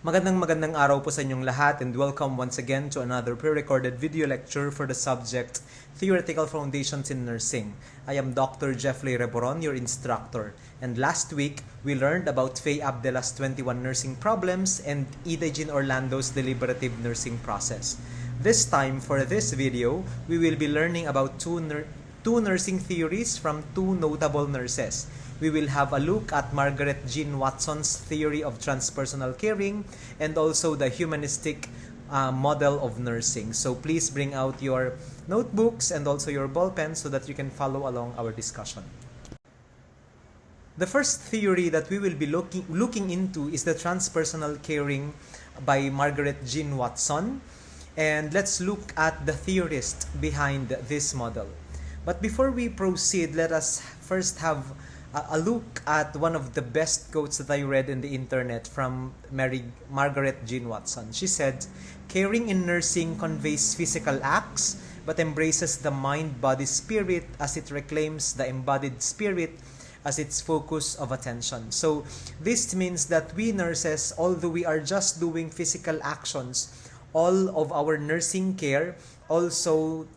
Magandang araw po sa inyong lahat and welcome once again to another pre-recorded video lecture for the subject Theoretical Foundations in Nursing. I am Dr. Jeffrey Reboron, your instructor. And last week, we learned about Faye Abdelah's 21 nursing problems and Ida Jean Orlando's deliberative nursing process. This time, for this video, we will be learning about two nursing theories from two notable nurses. We will have a look at Margaret Jean Wattson's theory of transpersonal caring and also the humanistic model of nursing. So please bring out your notebooks and also your ball pens so that you can follow along our discussion. The first theory that we will be looking into is the transpersonal caring by Margaret Jean Wattson. And let's look at the theorist behind this model. But before we proceed, let us first have a look at one of the best quotes that I read in the internet from Margaret Jean Wattson. She said, "Caring in nursing conveys physical acts, but embraces the mind, body, spirit as it reclaims the embodied spirit as its focus of attention." So this means that we nurses, although we are just doing physical actions, all of our nursing care also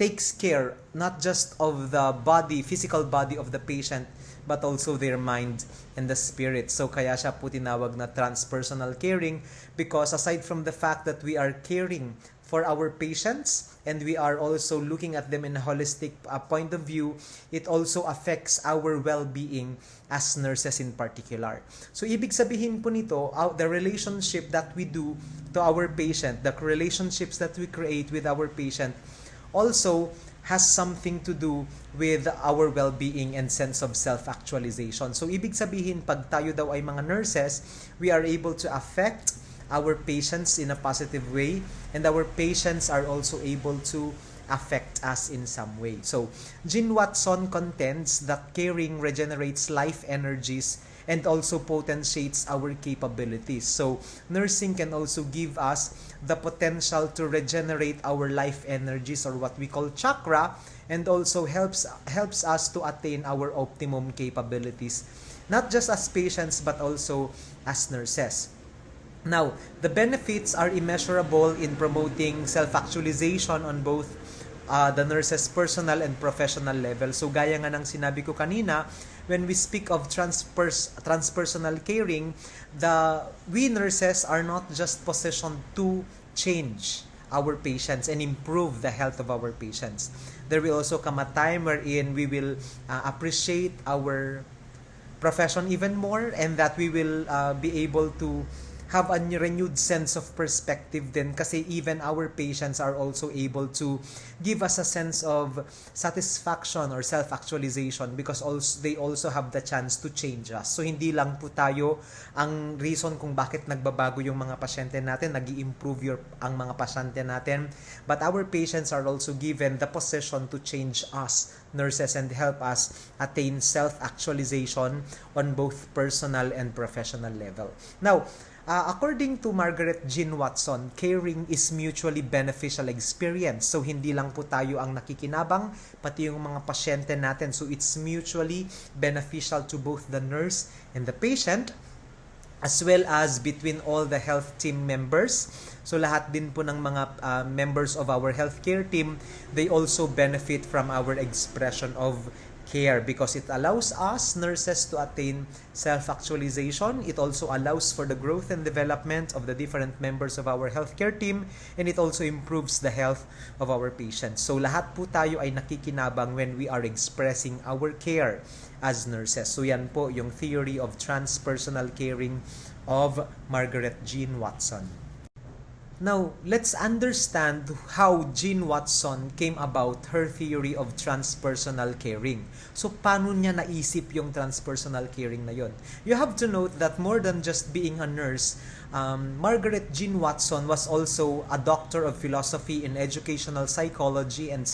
takes care not just of the body, physical body of the patient, but also their mind and the spirit. So kaya siya po tinawag na transpersonal caring, because aside from the fact that we are caring for our patients and we are also looking at them in a holistic point of view, it also affects our well-being as nurses in particular. So ibig sabihin po nito, the relationship that we do to our patient, the relationships that we create with our patient also has something to do with our well-being and sense of self-actualization. So ibig sabihin, pag tayo daw ay mga nurses, we are able to affect our patients in a positive way, and our patients are also able to affect us in some way. So Jean Wattson contends that caring regenerates life energies and also potentiates our capabilities. So nursing can also give us the potential to regenerate our life energies, or what we call chakra, and also helps us to attain our optimum capabilities, not just as patients but also as nurses. Now, the benefits are immeasurable in promoting self-actualization on both the nurse's personal and professional level. So gaya nga ng sinabi ko kanina, when we speak of transpersonal caring, we nurses are not just positioned to change our patients and improve the health of our patients. There will also come a time wherein we will appreciate our profession even more, and that we will be able to have a renewed sense of perspective din, kasi even our patients are also able to give us a sense of satisfaction or self-actualization, because they also have the chance to change us. So hindi lang po tayo ang reason kung bakit nagbabago yung mga pasyente natin, nag-i-improve ang mga pasyente natin, but our patients are also given the position to change us, nurses, and help us attain self-actualization on both personal and professional level. Now, according to Margaret Jean Wattson, caring is mutually beneficial experience. So hindi lang po tayo ang nakikinabang, pati yung mga pasyente natin. So it's mutually beneficial to both the nurse and the patient, as well as between all the health team members. So lahat din po ng mga members of our healthcare team, they also benefit from our expression of care, because it allows us nurses to attain self-actualization. It also allows for the growth and development of the different members of our healthcare team, and it also improves the health of our patients. So lahat po tayo ay nakikinabang when we are expressing our care as nurses. So yan po yung theory of transpersonal caring of Margaret Jean Wattson. Now, let's understand how Jean Wattson came about her theory of transpersonal caring. So, paano niya naisip yung transpersonal caring na yon? You have to note that more than just being a nurse, Margaret Jean Wattson was also a doctor of philosophy in educational psychology and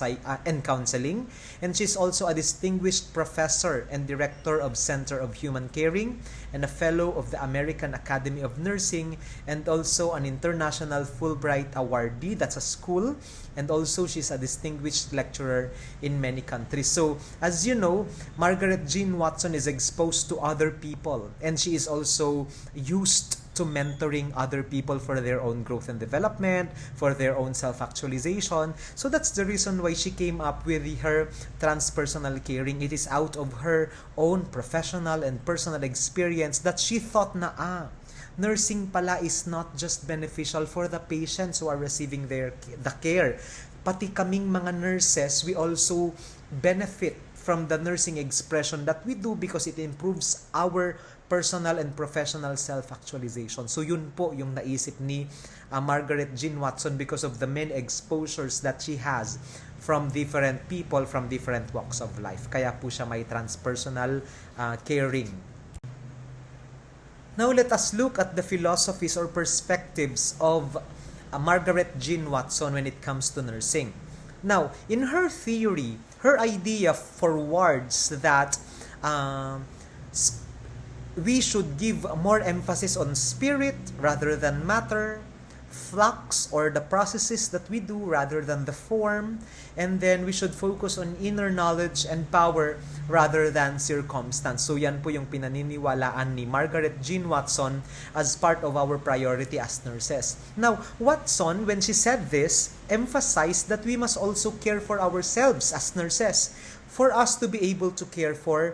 counseling, and she's also a distinguished professor and director of Center of Human Caring, and a fellow of the American Academy of Nursing, and also an international Fulbright awardee, that's a school, and also she's a distinguished lecturer in many countries. So, as you know, Margaret Jean Wattson is exposed to other people, and she is also used to mentoring other people for their own growth and development, for their own self-actualization. So that's the reason why she came up with her transpersonal caring. It is out of her own professional and personal experience that she thought na nursing pala is not just beneficial for the patients who are receiving the care. Pati kaming mga nurses, we also benefit from the nursing expression that we do because it improves our personal and professional self-actualization. So yun po yung naisip ni Margaret Jean Wattson because of the many exposures that she has from different people, from different walks of life. Kaya po siya may transpersonal caring. Now let us look at the philosophies or perspectives of Margaret Jean Wattson when it comes to nursing. Now, in her theory, her idea forwards that we should give more emphasis on spirit rather than matter, flux or the processes that we do rather than the form, and then we should focus on inner knowledge and power rather than circumstance. So yan po yung pinaniniwalaan ni Margaret Jean Wattson as part of our priority as nurses. Now, Wattson, when she said this, emphasized that we must also care for ourselves as nurses for us to be able to care for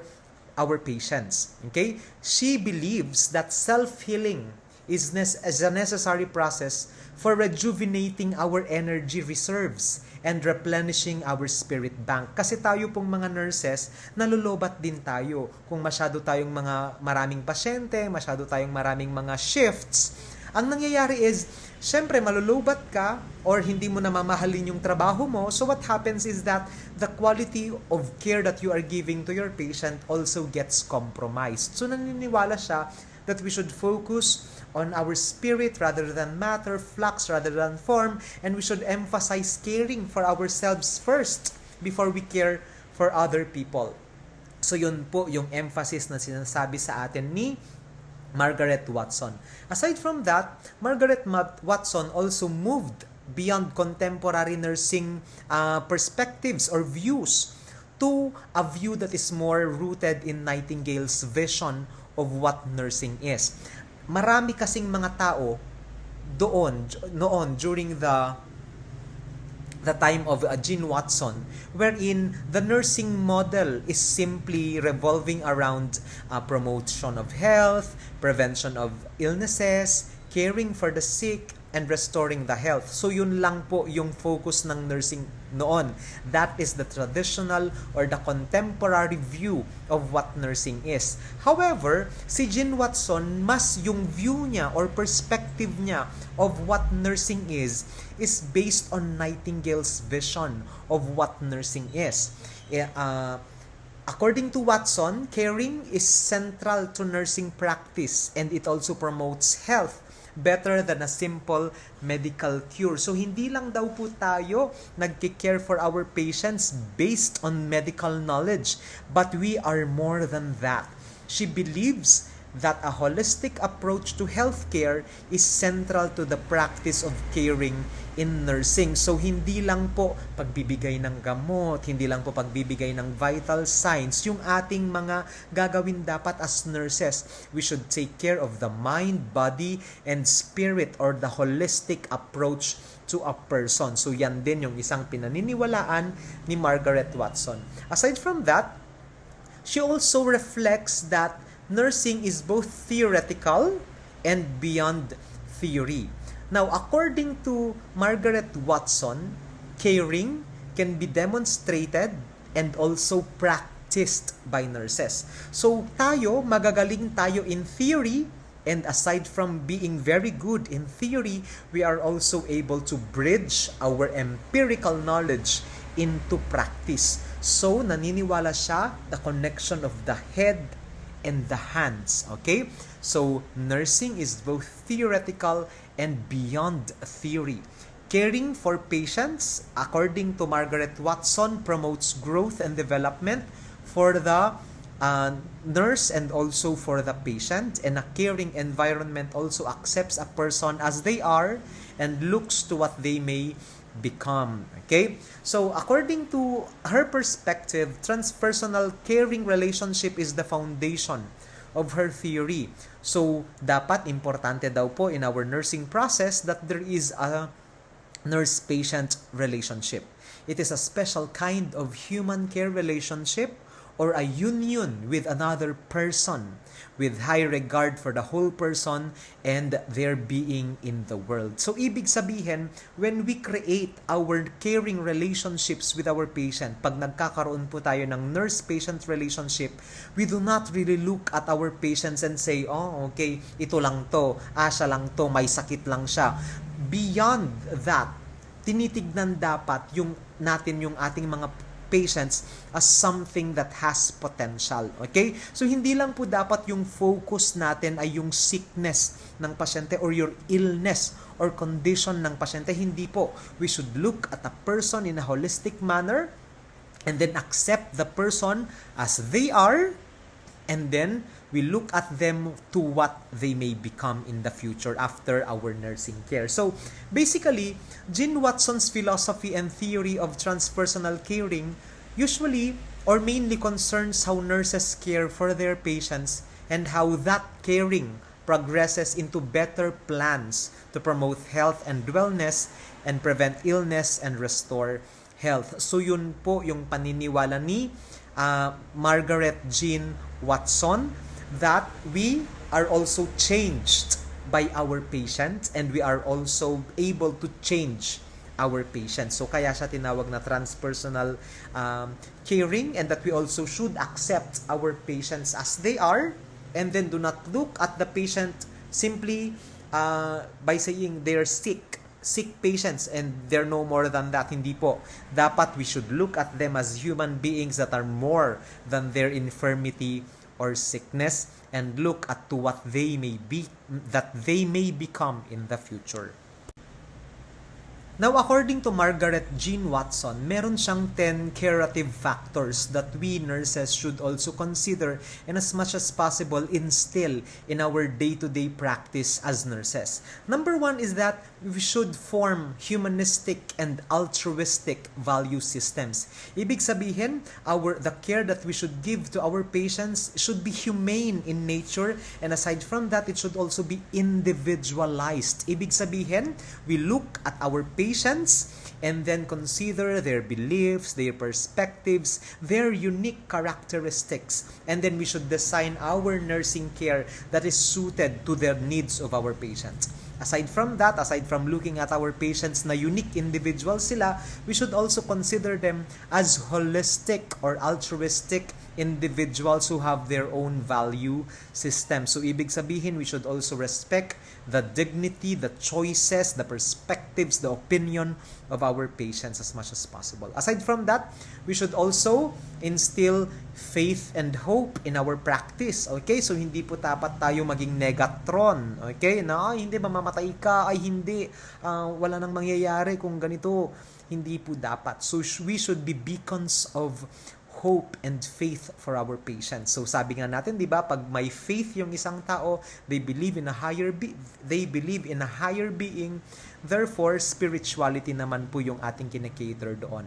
our patients. Okay? She believes that self-healing is a necessary process for rejuvenating our energy reserves and replenishing our spirit bank. Kasi tayo pong mga nurses, nalulobat din tayo. Kung masyado tayong maraming pasyente, masyado tayong maraming mga shifts, ang nangyayari is, syempre malulobat ka or hindi mo namamahalin yung trabaho mo. So what happens is that the quality of care that you are giving to your patient also gets compromised. So naniniwala siya that we should focus on our spirit rather than matter, flux rather than form, and we should emphasize caring for ourselves first before we care for other people. So yun po yung emphasis na sinasabi sa atin ni Margaret Wattson. Aside from that, Margaret Wattson also moved beyond contemporary nursing perspectives or views to a view that is more rooted in Nightingale's vision of what nursing is. Marami kasing mga tao noon during the time of Jean Wattson, wherein the nursing model is simply revolving around promotion of health, prevention of illnesses, caring for the sick, and restoring the health. So yun lang po yung focus ng nursing noon. That is the traditional or the contemporary view of what nursing is. However, si Jean Wattson, mas yung view niya or perspective niya of what nursing is based on Nightingale's vision of what nursing is. According to Wattson, caring is central to nursing practice and it also promotes health better than a simple medical cure. So, hindi lang daw po tayo nagki-care for our patients based on medical knowledge, but we are more than that. She believes that a holistic approach to healthcare is central to the practice of caring in nursing. So, hindi lang po pagbibigay ng gamot, hindi lang po pagbibigay ng vital signs, yung ating mga gagawin dapat as nurses. We should take care of the mind, body, and spirit or the holistic approach to a person. So, yan din yung isang pinaniniwalaan ni Margaret Wattson. Aside from that, she also reflects that nursing is both theoretical and beyond theory. Now, according to Margaret Wattson, caring can be demonstrated and also practiced by nurses. So, magagaling tayo in theory, and aside from being very good in theory, we are also able to bridge our empirical knowledge into practice. So, naniniwala siya the connection of the head and the hands. Okay? So, nursing is both theoretical and beyond theory. Caring for patients, according to Margaret Wattson, promotes growth and development for the nurse and also for the patient. And a caring environment also accepts a person as they are and looks to what they may become. Okay? So, according to her perspective, transpersonal caring relationship is the foundation of her theory. So, dapat importante daw po in our nursing process that there is a nurse-patient relationship. It is a special kind of human care relationship or a union with another person with high regard for the whole person and their being in the world. So, ibig sabihin, when we create our caring relationships with our patient, pag nagkakaroon po tayo ng nurse-patient relationship, we do not really look at our patients and say, oh, okay, ito lang to, siya lang to, may sakit lang siya. Beyond that, tinitignan dapat yung ating mga patients as something that has potential. Okay? So, hindi lang po dapat yung focus natin ay yung sickness ng pasyente or your illness or condition ng pasyente. Hindi po. We should look at a person in a holistic manner and then accept the person as they are, and then we look at them to what they may become in the future after our nursing care. So, basically, Jean Wattson's philosophy and theory of transpersonal caring usually or mainly concerns how nurses care for their patients and how that caring progresses into better plans to promote health and wellness and prevent illness and restore health. So, yun po yung paniniwala ni Margaret Jean Wattson, that we are also changed by our patients and we are also able to change our patients. So, kaya siya tinawag na transpersonal caring, and that we also should accept our patients as they are and then do not look at the patient simply by saying they're sick patients and they're no more than that. Hindi po. Dapat we should look at them as human beings that are more than their infirmity or sickness and look at to what they may be, that they may become in the future. Now, according to Margaret Jean Wattson, meron siyang 10 curative factors that we nurses should also consider and as much as possible instill in our day-to-day practice as nurses. Number 1 is that we should form humanistic and altruistic value systems. Ibig sabihin, the care that we should give to our patients should be humane in nature, and aside from that, it should also be individualized. Ibig sabihin, we look at our patients and then consider their beliefs, their perspectives, their unique characteristics, and then we should design our nursing care that is suited to the needs of our patients. Aside from that, aside from looking at our patients na unique individuals sila, we should also consider them as holistic or altruistic individuals who have their own value system. So, ibig sabihin, we should also respect the dignity, the choices, the perspectives, the opinion of our patients as much as possible. Aside from that, we should also instill faith and hope in our practice. Okay? So, hindi po dapat tayo maging negatron. Okay? Na, hindi, mamamatay ka. Ay, hindi. Wala nang mangyayari kung ganito. Hindi po dapat. So, we should be beacons of hope and faith for our patients. So, sabi nga natin, di ba, pag may faith yung isang tao, they believe in a higher being. Therefore, spirituality naman po yung ating kinakater doon.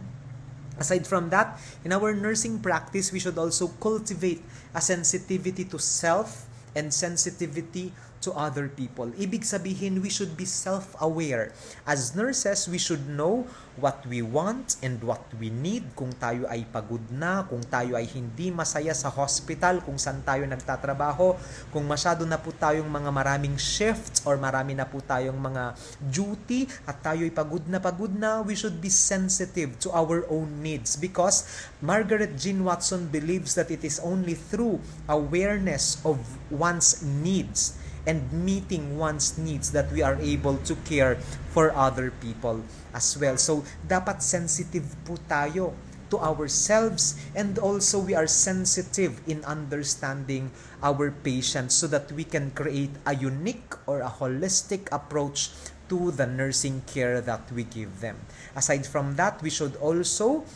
Aside from that, in our nursing practice, we should also cultivate a sensitivity to self and sensitivity to other people. Ibig sabihin, we should be self-aware. As nurses, we should know what we want and what we need. Kung tayo ay pagod na, kung tayo ay hindi masaya sa hospital, kung saan tayo nagtatrabaho, kung masyado na po tayong mga maraming shifts or marami na po tayong mga duty at tayo ay pagod na, we should be sensitive to our own needs, because Margaret Jean Wattson believes that it is only through awareness of one's needs and meeting one's needs that we are able to care for other people as well. So, dapat sensitive po tayo to ourselves, and also we are sensitive in understanding our patients so that we can create a unique or a holistic approach to the nursing care that we give them. Aside from that, we should also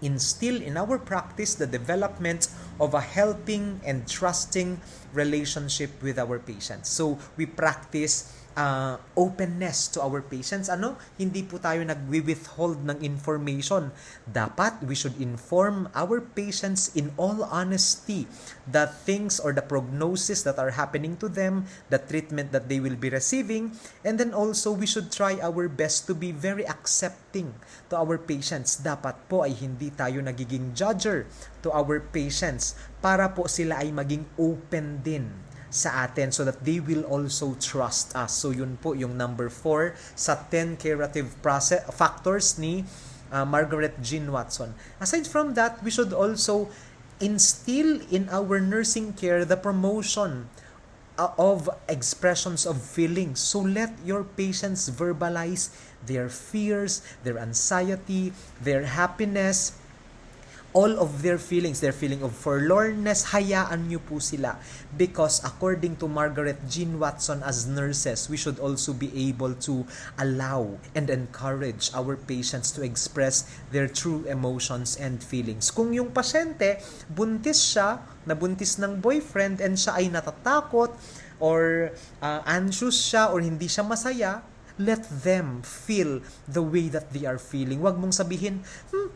instill in our practice the development of a helping and trusting relationship with our patients. So, we practice openness to our patients. Hindi po tayo nag-withhold ng information. Dapat we should inform our patients in all honesty the things or the prognosis that are happening to them, the treatment that they will be receiving, and then also we should try our best to be very accepting to our patients. Dapat po ay hindi tayo nagiging judger to our patients para po sila ay maging open din sa atin so that they will also trust us. So yun po yung number 4 sa 10 curative factors ni Margaret Jean Wattson. Aside from that, we should also instill in our nursing care the promotion of expressions of feelings. So let your patients verbalize their fears, their anxiety, their happiness, all of their feelings, their feeling of forlornness, hayaan nyo po sila. Because according to Margaret Jean Wattson, as nurses, we should also be able to allow and encourage our patients to express their true emotions and feelings. Kung yung pasyente, buntis siya, nabuntis ng boyfriend, and siya ay natatakot, or anxious siya, or hindi siya masaya, let them feel the way that they are feeling. Huwag mong sabihin,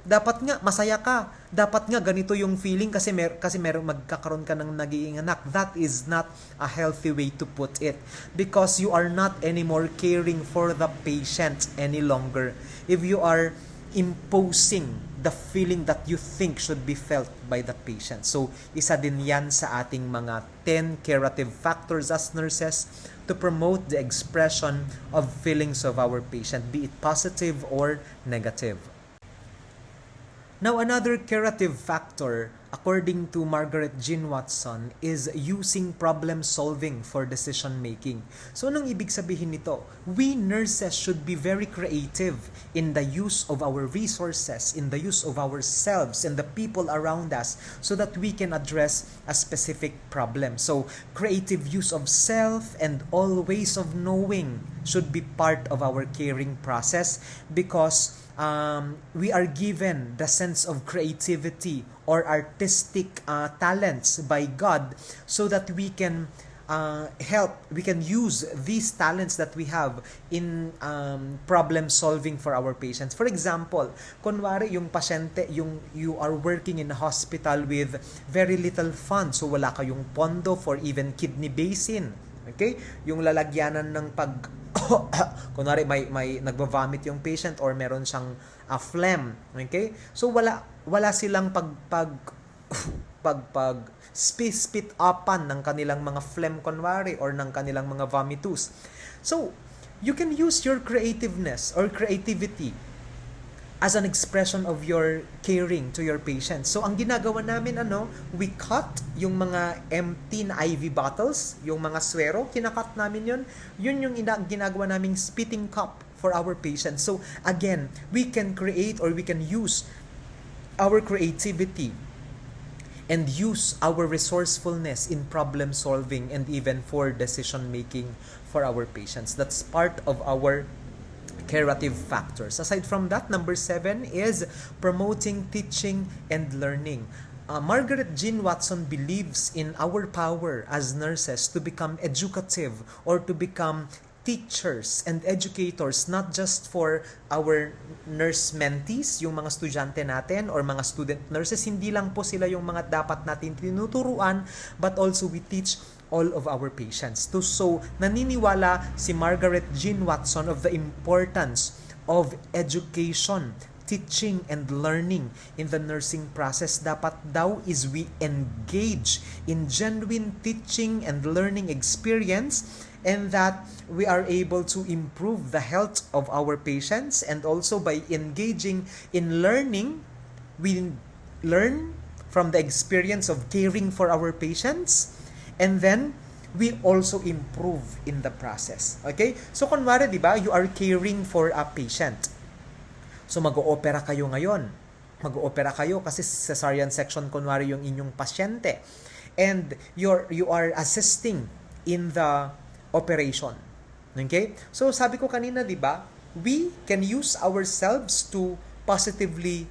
dapat nga masaya ka. Dapat nga ganito yung feeling kasi meron magkakaroon ka ng naging anak. That is not a healthy way to put it, because you are not anymore caring for the patient any longer. If you are imposing the feeling that you think should be felt by the patient. So, isa din yan sa ating mga 10 curative factors as nurses to promote the expression of feelings of our patient, be it positive or negative. Now, another curative factor, according to Margaret Jean Wattson, is using problem solving for decision making. So, anong ibig sabihin nito? We nurses should be very creative in the use of our resources, in the use of ourselves and the people around us, so that we can address a specific problem. So, creative use of self and all ways of knowing should be part of our caring process, because we are given the sense of creativity or artistic talents by God, so that we can we can use these talents that we have in problem solving for our patients. For example, kunwari yung pasyente, you are working in a hospital with very little funds, so wala kayong pondo for even kidney basin. Okay? Yung lalagyanan ng kunwari may nagva-vomit yung patient or meron siyang phlegm. Okay? So wala silang spit upan ng kanilang mga phlegm kunwari or ng kanilang mga vomitus. So, you can use your creativeness or creativity as an expression of your caring to your patients. So, ang ginagawa namin, we cut yung mga empty na IV bottles, yung mga swero, kinakat namin yun. Yun yung ginagawa naming spitting cup for our patients. So, again, we can create or we can use our creativity and use our resourcefulness in problem solving and even for decision making for our patients. That's part of our curative factors. Aside from that, number 7 is promoting teaching and learning. Margaret Jean Wattson believes in our power as nurses to become educative or to become teachers and educators, not just for our nurse mentees, yung mga estudyante natin or mga student nurses. Hindi lang po sila yung mga dapat natin tinuturuan, but also we teach all of our patients. So, naniniwala si Margaret Jean Wattson of the importance of education, teaching, and learning in the nursing process. Dapat daw is we engage in genuine teaching and learning experience, and that we are able to improve the health of our patients, and also by engaging in learning, we learn from the experience of caring for our patients, and then we also improve in the process. Okay? So, kunwari, di ba, you are caring for a patient. So, mag-oopera kayo ngayon. Mag-oopera kayo kasi cesarean section, kunwari, yung inyong pasyente. And you are assisting in the operation. Okay? So, sabi ko kanina, di ba, we can use ourselves to positively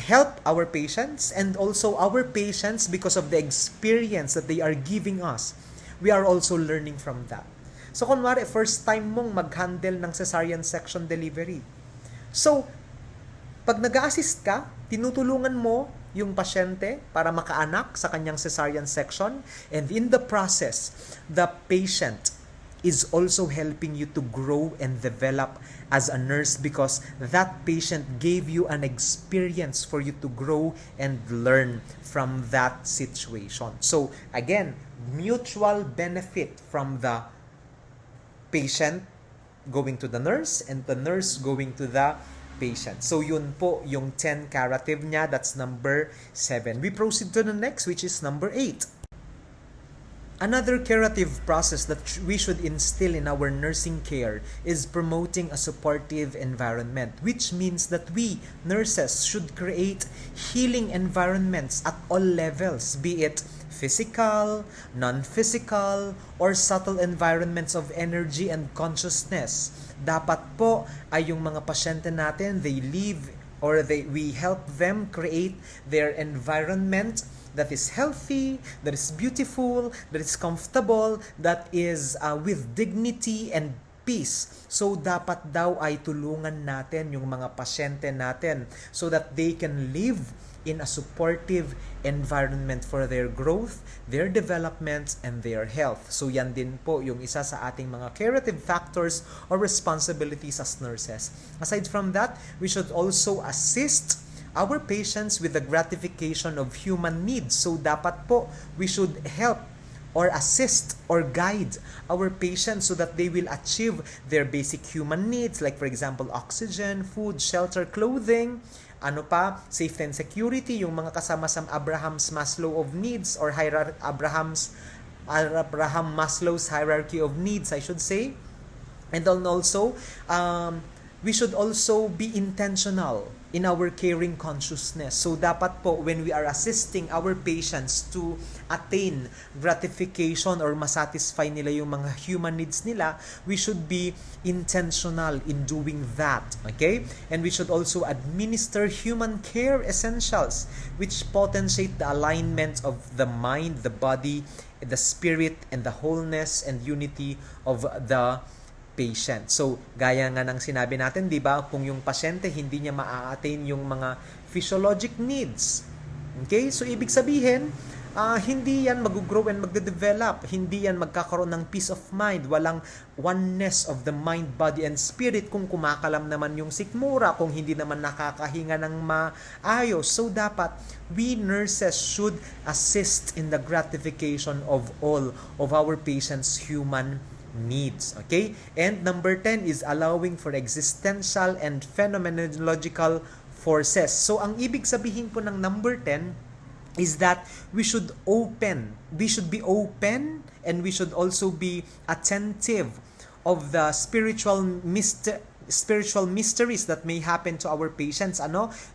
help our patients, and also our patients, because of the experience that they are giving us, we are also learning from that. So, kunwari, first time mong mag-handle ng cesarean section delivery. So, pag nag-assist ka, tinutulungan mo yung pasyente para makaanak sa kanyang cesarean section, and in the process, the patient is also helping you to grow and develop as a nurse because that patient gave you an experience for you to grow and learn from that situation. So, again, mutual benefit from the patient going to the nurse and the nurse going to the patient. So, yun po yung 10 curative niya. That's number 7. We proceed to the next, which is number 8. Another curative process that we should instill in our nursing care is promoting a supportive environment, which means that we, nurses, should create healing environments at all levels, be it physical, non-physical, or subtle environments of energy and consciousness. Dapat po ay yung mga pasyente natin, they live or we help them create their environment that is healthy, that is beautiful, that is comfortable, that is with dignity and peace. So, dapat daw ay tulungan natin yung mga pasyente natin so that they can live in a supportive environment for their growth, their development, and their health. So, yan din po yung isa sa ating mga curative factors or responsibilities as nurses. Aside from that, we should also assist our patients with the gratification of human needs. So, dapat po, we should help or assist or guide our patients so that they will achieve their basic human needs, like for example, oxygen, food, shelter, clothing, safety and security, yung mga kasama sa Abraham's Maslow of needs or Abraham Maslow's hierarchy of needs, I should say. And then also, we should also be intentional in our caring consciousness. So, dapat po, when we are assisting our patients to attain gratification or masatisfy nila yung mga human needs nila, we should be intentional in doing that. Okay? And we should also administer human care essentials, which potentiate the alignment of the mind, the body, the spirit, and the wholeness and unity of the patient. So, gaya nga ng sinabi natin, di ba, kung yung pasyente hindi niya ma-attain yung mga physiologic needs. Okay? So, ibig sabihin, hindi yan mag-grow and magde-develop. Hindi yan magkakaroon ng peace of mind. Walang oneness of the mind, body, and spirit kung kumakalam naman yung sikmura, kung hindi naman nakakahinga ng maayos. So, dapat, we nurses should assist in the gratification of all of our patients' human needs. Okay? And number 10 is allowing for existential and phenomenological forces. So, ang ibig sabihin po ng number 10 is that we should be open and we should also be attentive of the spiritual mysteries that may happen to our patients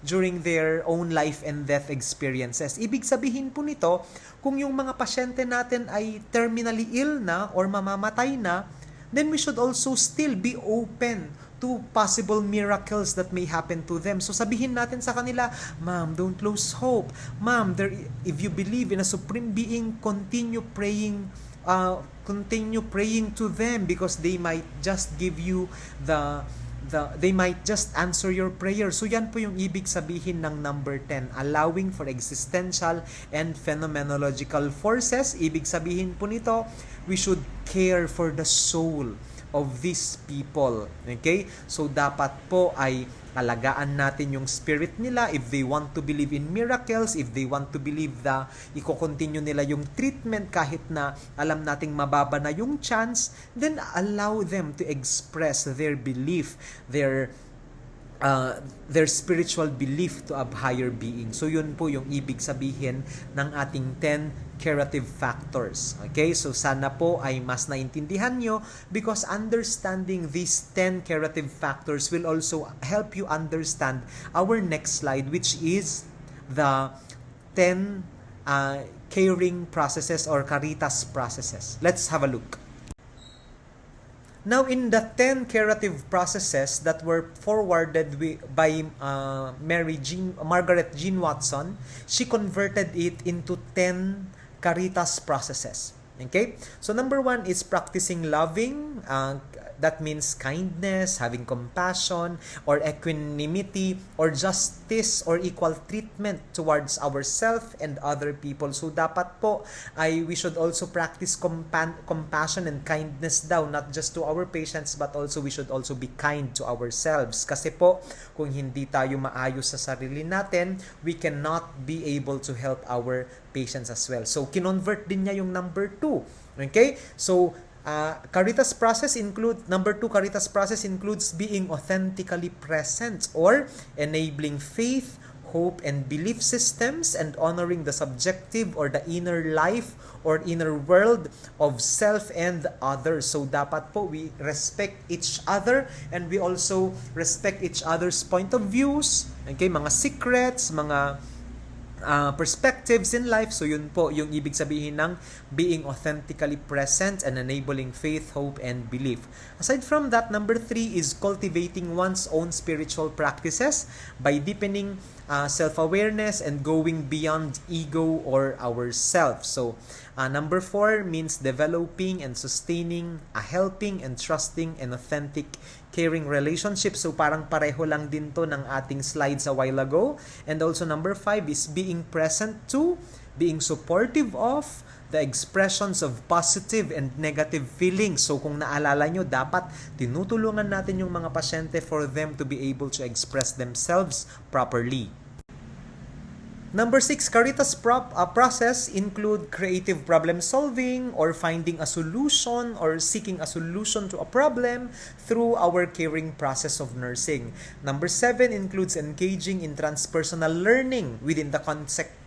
during their own life and death experiences. Ibig sabihin po nito, kung yung mga pasyente natin ay terminally ill na or mamamatay na, then we should also still be open to possible miracles that may happen to them. So sabihin natin sa kanila, ma'am, don't lose hope. Ma'am, if you believe in a supreme being, continue praying to them because they might just give you they might just answer your prayer. So yan po yung ibig sabihin ng number 10, allowing for existential and phenomenological forces. Ibig sabihin po nito, we should care for the soul of these people. Okay? So dapat po ay alagaan natin yung spirit nila if they want to believe in miracles, if they want to believe i-continue nila yung treatment kahit na alam nating mababa na yung chance, then allow them to express their belief, their spiritual belief to a higher being. So yun po yung ibig sabihin ng ating 10 curative factors. Okay? So sana po ay mas naintindihan nyo because understanding these 10 curative factors will also help you understand our next slide, which is the 10 caring processes or Caritas processes. Let's have a look. Now, in the 10 curative processes that were forwarded by Margaret Jean Wattson, she converted it into 10 Caritas processes. Okay? So number 1 is practicing loving. That means kindness, having compassion, or equanimity, or justice, or equal treatment towards ourselves and other people. So dapat po ay we should also practice compassion and kindness daw, not just to our patients, but also we should also be kind to ourselves. Kasi po, kung hindi tayo maayos sa sarili natin, we cannot be able to help our patients as well. So, kinonvert din niya yung number 2. Okay? So, Caritas process number 2, Caritas process includes being authentically present or enabling faith, hope, and belief systems and honoring the subjective or the inner life or inner world of self and others. So, dapat po we respect each other and we also respect each other's point of views, okay, mga secrets, mga perspectives in life. So yun po yung ibig sabihin ng being authentically present and enabling faith, hope, and belief. Aside from that, number 3 is cultivating one's own spiritual practices by deepening self-awareness and going beyond ego or ourselves. So number 4 means developing and sustaining a helping and trusting and authentic caring relationship. So parang pareho lang din to ng ating slides a while ago. And also number 5 is being present to, being supportive of the expressions of positive and negative feelings. So kung naalala nyo, dapat tinutulungan natin yung mga pasyente for them to be able to express themselves properly. Number 6, Caritas process include creative problem solving or finding a solution or seeking a solution to a problem through our caring process of nursing. Number 7 includes engaging in transpersonal learning within the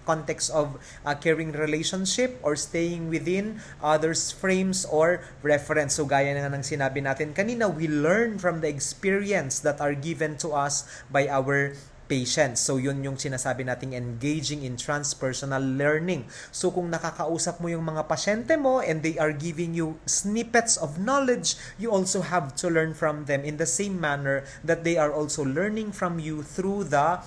context of a caring relationship or staying within others' frames or reference. So gaya na ng sinabi natin kanina, we learn from the experience that are given to us by our patients. So yun yung sinasabi nating engaging in transpersonal learning. So kung nakakausap mo yung mga pasyente mo and they are giving you snippets of knowledge, you also have to learn from them in the same manner that they are also learning from you through the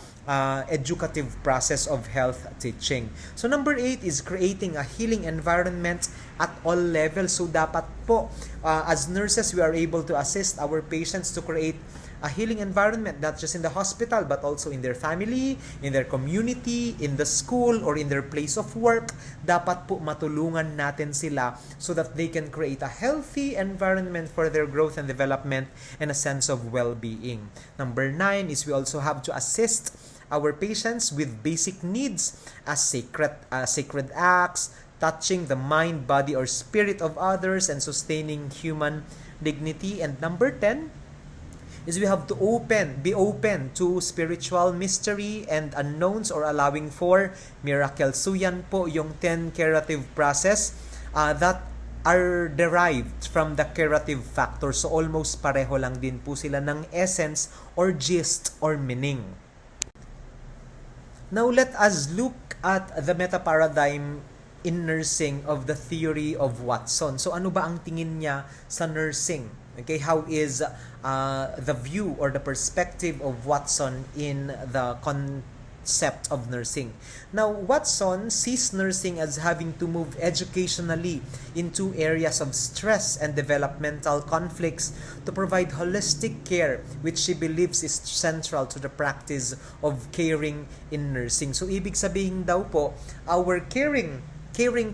educative process of health teaching. So number 8 is creating a healing environment at all levels. So dapat po, as nurses, we are able to assist our patients to create a healing environment, not just in the hospital, but also in their family, in their community, in the school, or in their place of work. Dapat po matulungan natin sila so that they can create a healthy environment for their growth and development and a sense of well-being. Number 9 is we also have to assist our patients with basic needs as sacred acts, touching the mind, body, or spirit of others, and sustaining human dignity. And number 10 is we have to be open to spiritual mystery and unknowns or allowing for miracles. So yan po yung 10 curative process that are derived from the curative factor. So almost pareho lang din po sila ng essence or gist or meaning. Now let us look at the metaparadigm in nursing of the theory of Wattson. So ano ba ang tingin niya sa nursing? Okay, how is the view or the perspective of Wattson in the concept of nursing? Now, Wattson sees nursing as having to move educationally into areas of stress and developmental conflicts to provide holistic care, which she believes is central to the practice of caring in nursing. So, ibig sabihin daw po, our caring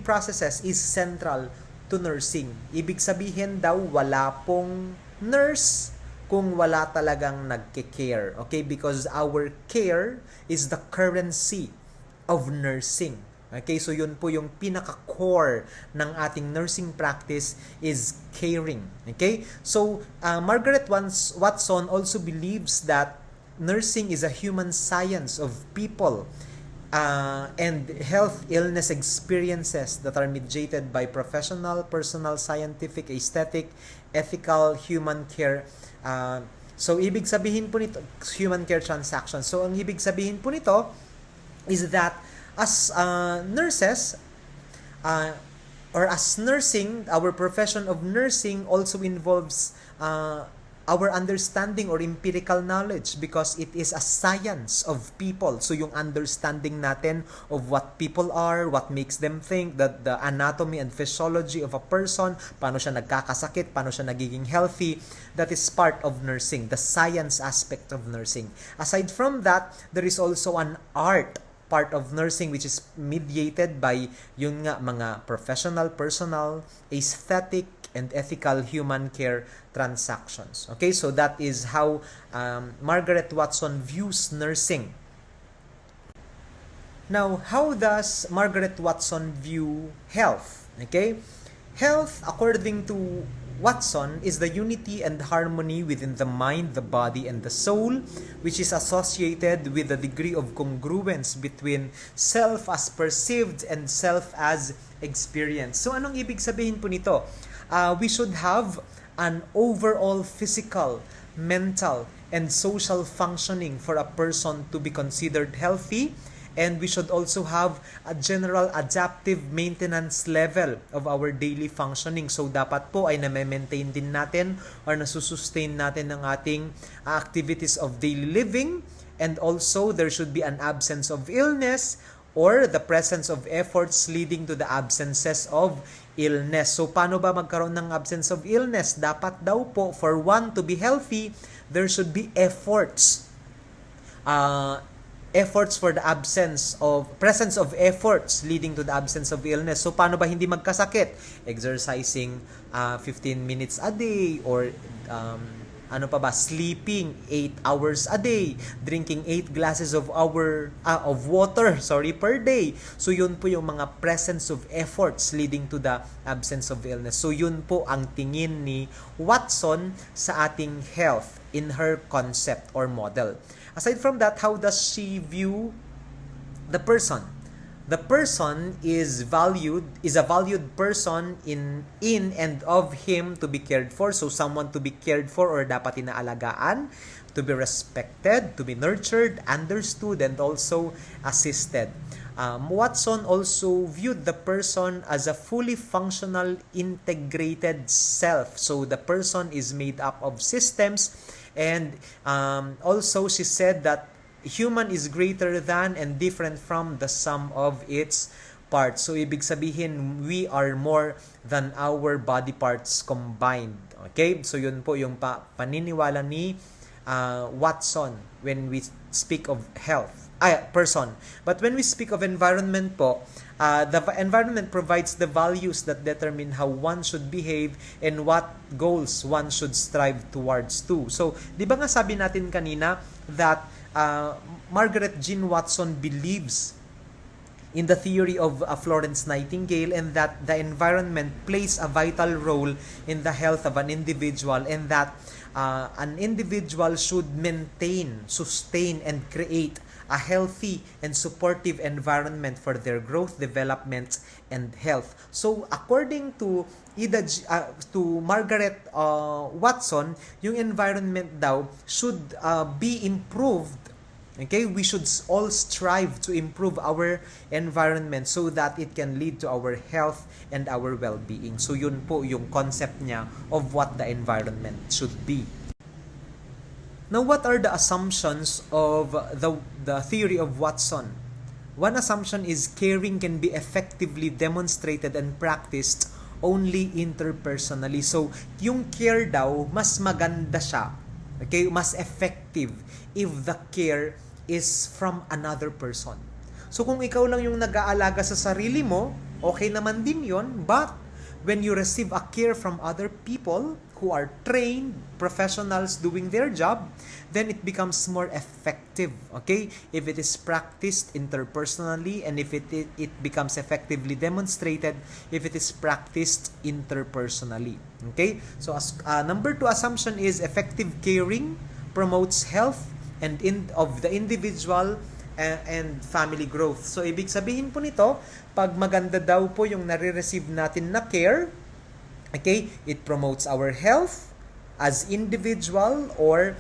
processes is central to nursing. Ibig sabihin daw, wala pong nurse kung wala talagang nagke-care. Okay? Because our care is the currency of nursing. Okay? So yun po yung pinaka-core ng ating nursing practice is caring. Okay? So Margaret Wattson also believes that nursing is a human science of people and health illness experiences that are mediated by professional, personal, scientific, aesthetic, ethical, human care. So, ibig sabihin po nito, human care transactions. So, ang ibig sabihin po nito is that as nurses, or as nursing, our profession of nursing also involves our understanding or empirical knowledge because it is a science of people. So yung understanding natin of what people are, what makes them think, the anatomy and physiology of a person, paano siya nagkakasakit, paano siya nagiging healthy, that is part of nursing, the science aspect of nursing. Aside from that, there is also an art part of nursing which is mediated by yun nga mga professional, personal, aesthetic, and ethical human care transactions. Okay, so that is how Margaret Wattson views nursing. Now, how does Margaret Wattson view health? Okay, health, according to Wattson, is the unity and harmony within the mind, the body, and the soul, which is associated with a degree of congruence between self as perceived and self as experienced. So, anong ibig sabihin po nito? We should have an overall physical, mental, and social functioning for a person to be considered healthy. And we should also have a general adaptive maintenance level of our daily functioning. So, dapat po ay na-maintain din natin or nasusustain natin ng ating activities of daily living. And also, there should be an absence of illness or the presence of efforts leading to the absences of illness. So, paano ba magkaroon ng absence of illness? Dapat daw po, for one to be healthy, there should be efforts. Efforts for the presence of efforts leading to the absence of illness. So, paano ba hindi magkasakit? Exercising 15 minutes a day or sleeping 8 hours a day, drinking 8 glasses of water per day. So, yun po yung mga presence of efforts leading to the absence of illness. So, yun po ang tingin ni Wattson sa ating health in her concept or model. Aside from that, how does she view the person? The person is a valued person in and of him to be cared for. So, someone to be cared for or dapat inaalagaan, to be respected, to be nurtured, understood, and also assisted. Wattson also viewed the person as a fully functional, integrated self. So, the person is made up of systems. And also, she said that human is greater than and different from the sum of its parts. So, ibig sabihin, we are more than our body parts combined. Okay? So, yun po yung paniniwala ni Wattson when we speak of person. But when we speak of environment po, the environment provides the values that determine how one should behave and what goals one should strive towards too. So, di ba nga sabi natin kanina that Margaret Jean Wattson believes in the theory of Florence Nightingale and that the environment plays a vital role in the health of an individual and that an individual should maintain, sustain, and create a healthy and supportive environment for their growth, development, and health. So, according to Margaret Wattson, yung environment daw should be improved. Okay, we should all strive to improve our environment so that it can lead to our health and our well-being. So, yun po yung concept niya of what the environment should be. Now, what are the assumptions of the theory of Wattson? One assumption is caring can be effectively demonstrated and practiced only interpersonally. So, yung care daw, mas maganda siya, okay, mas effective if the care is from another person. So, kung ikaw lang yung nag-aalaga sa sarili mo, okay naman din yon. But, when you receive a care from other people who are trained professionals doing their job, then it becomes more effective, okay? If it is practiced interpersonally and if it becomes effectively demonstrated, if it is practiced interpersonally, okay? So, number 2 assumption is effective caring promotes health and of the individual and family growth. So, ibig sabihin po nito, pag maganda daw po yung nare-receive natin na care, okay, it promotes our health as individual or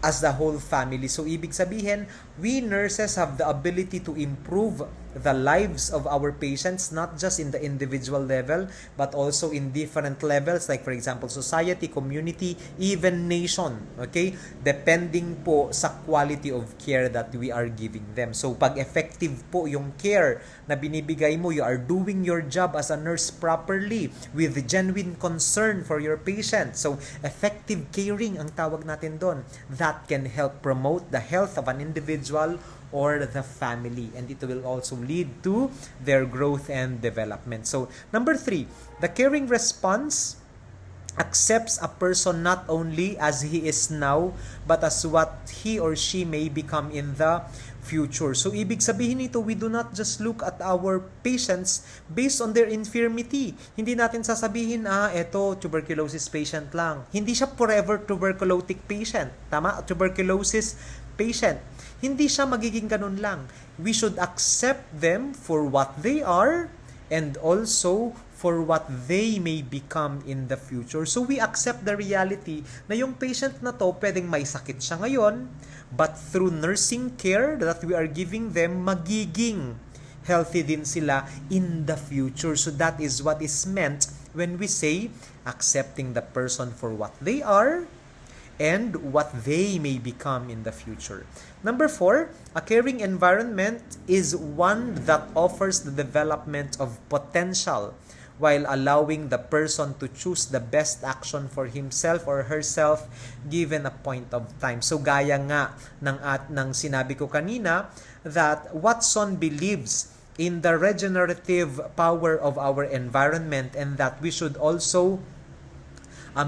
as the whole family. So, ibig sabihin, we nurses have the ability to improve the lives of our patients, not just in the individual level, but also in different levels, like for example, society, community, even nation, okay? Depending po sa quality of care that we are giving them. So, pag effective po yung care na binibigay mo, you are doing your job as a nurse properly with genuine concern for your patient. So, effective caring ang tawag natin doon. That can help promote the health of an individual or the family, and it will also lead to their growth and development. So, number 3, the caring response accepts a person not only as he is now, but as what he or she may become in the future. So, ibig sabihin nito, we do not just look at our patients based on their infirmity. Hindi natin sasabihin, eto, tuberculosis patient lang. Hindi siya forever tuberculotic patient. Tama? Tuberculosis patient. Hindi siya magiging ganun lang. We should accept them for what they are and also for what they may become in the future. So we accept the reality na yung patient na to, pwedeng may sakit siya ngayon, but through nursing care that we are giving them, magiging healthy din sila in the future. So that is what is meant when we say accepting the person for what they are and what they may become in the future. Number 4, a caring environment is one that offers the development of potential while allowing the person to choose the best action for himself or herself given a point of time. So gaya nga ng sinabi ko kanina, that Wattson believes in the regenerative power of our environment, and that we should also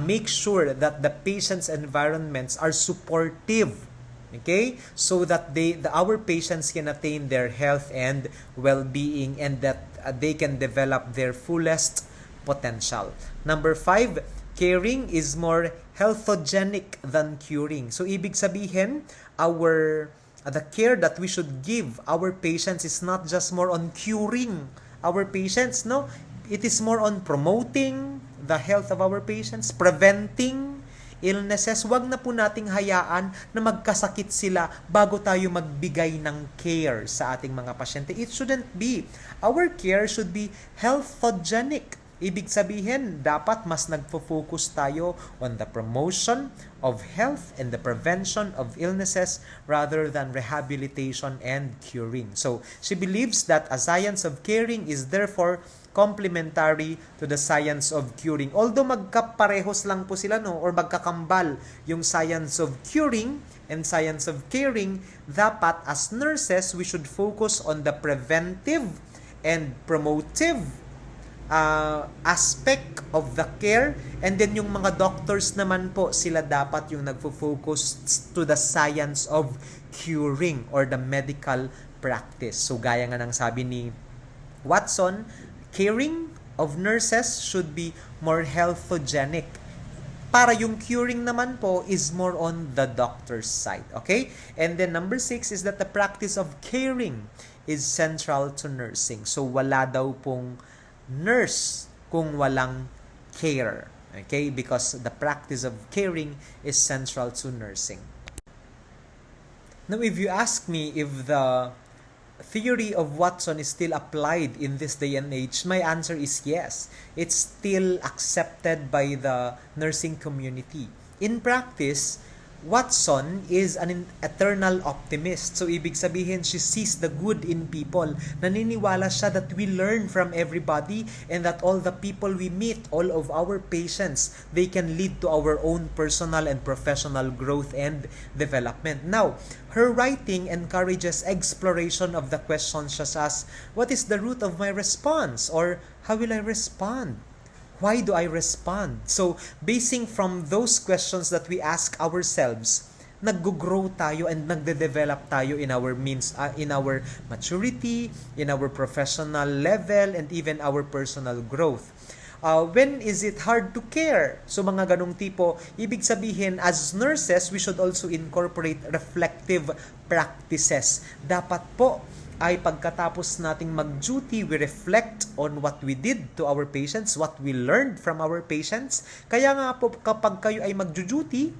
make sure that the patient's environments are supportive, okay, so that our patients can attain their health and well-being, and that they can develop their fullest potential. Number 5, caring is more healthogenic than curing. So ibig sabihin, the care that we should give our patients is not just more on curing our patients, no, it is more on promoting the health of our patients, preventing illnesses. Huwag na po nating hayaan na magkasakit sila bago tayo magbigay ng care sa ating mga pasyente. It shouldn't be. Our care should be healthogenic. Ibig sabihin, dapat mas nagfo-focus tayo on the promotion of health and the prevention of illnesses rather than rehabilitation and curing. So, she believes that a science of caring is therefore complementary to the science of curing. Although magkaparehos lang po sila, no, or magkakambal yung science of curing and science of caring, dapat as nurses, we should focus on the preventive and promotive aspect of the care, and then yung mga doctors naman po, sila dapat yung nagfo-focus to the science of curing or the medical practice. So gaya nga ng sabi ni Wattson, caring of nurses should be more healthogenic. Para yung curing naman po is more on the doctor's side. Okay? And then number 6 is that the practice of caring is central to nursing. So wala daw pong nurse kung walang care. Okay? Because the practice of caring is central to nursing. Now, if you ask me if the theory of Wattson is still applied in this day and age, my answer is yes. It's still accepted by the nursing community. In practice, Wattson is an eternal optimist. So, ibig sabihin, she sees the good in people. Naniniwala siya that we learn from everybody and that all the people we meet, all of our patients, they can lead to our own personal and professional growth and development. Now, her writing encourages exploration of the questions such as, what is the root of my response? Or, how will I respond? Why do I respond? So, basing from those questions that we ask ourselves, nag-grow tayo and nagde-develop tayo in our in our maturity, in our professional level, and even our personal growth. When is it hard to care? So, mga ganong tipo, ibig sabihin, as nurses, we should also incorporate reflective practices. Dapat po, ay pagkatapos nating mag-duty, we reflect on what we did to our patients, what we learned from our patients. Kaya nga po, kapag kayo ay mag-duty,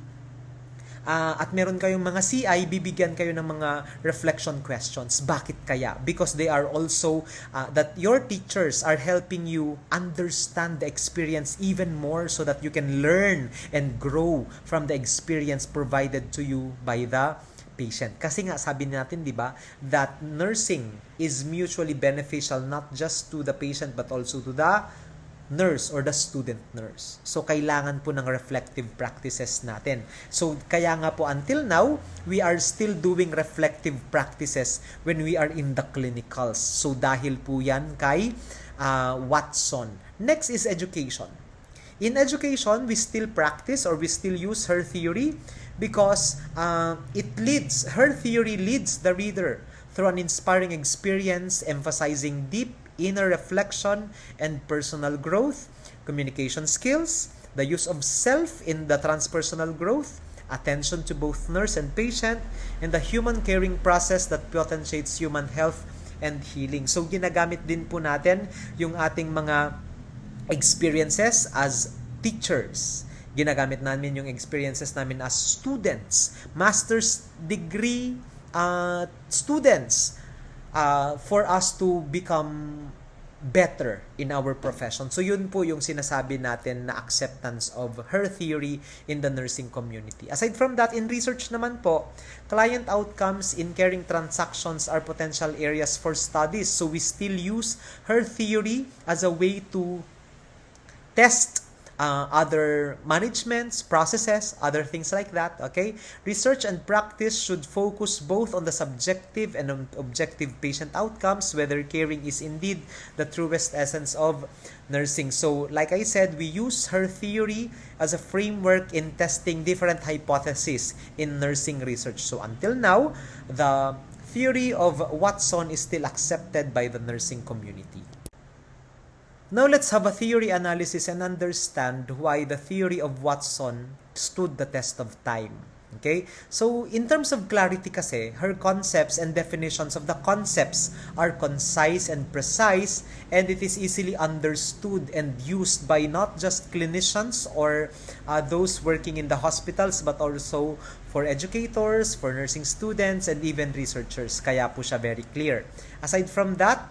at meron kayong mga CI, bibigyan kayo ng mga reflection questions. Bakit kaya? Because they are also, that your teachers are helping you understand the experience even more so that you can learn and grow from the experience provided to you by the patient. Kasi nga sabi natin, di ba, that nursing is mutually beneficial not just to the patient but also to the nurse or the student nurse. So, kailangan po ng reflective practices natin. So, kaya nga po until now, we are still doing reflective practices when we are in the clinicals. So, dahil po yan kay Wattson. Next is education. In education, we still practice or we still use her theory because her theory leads the reader through an inspiring experience, emphasizing deep inner reflection and personal growth, communication skills, the use of self in the transpersonal growth, attention to both nurse and patient, and the human caring process that potentiates human health and healing. So, ginagamit din po natin yung ating mga experiences as teachers. Ginagamit namin yung experiences namin as students, master's degree students, for us to become better in our profession. So yun po yung sinasabi natin na acceptance of her theory in the nursing community. Aside from that, in research naman po, client outcomes in caring transactions are potential areas for studies. So we still use her theory as a way to test other managements, processes, other things like that, okay? Research and practice should focus both on the subjective and on objective patient outcomes, whether caring is indeed the truest essence of nursing. So, like I said, we use her theory as a framework in testing different hypotheses in nursing research. So, until now, the theory of Wattson is still accepted by the nursing community. Now, let's have a theory analysis and understand why the theory of Wattson stood the test of time. Okay? So, in terms of clarity kasi, her concepts and definitions of the concepts are concise and precise, and it is easily understood and used by not just clinicians or those working in the hospitals, but also for educators, for nursing students, and even researchers. Kaya po siya very clear. Aside from that,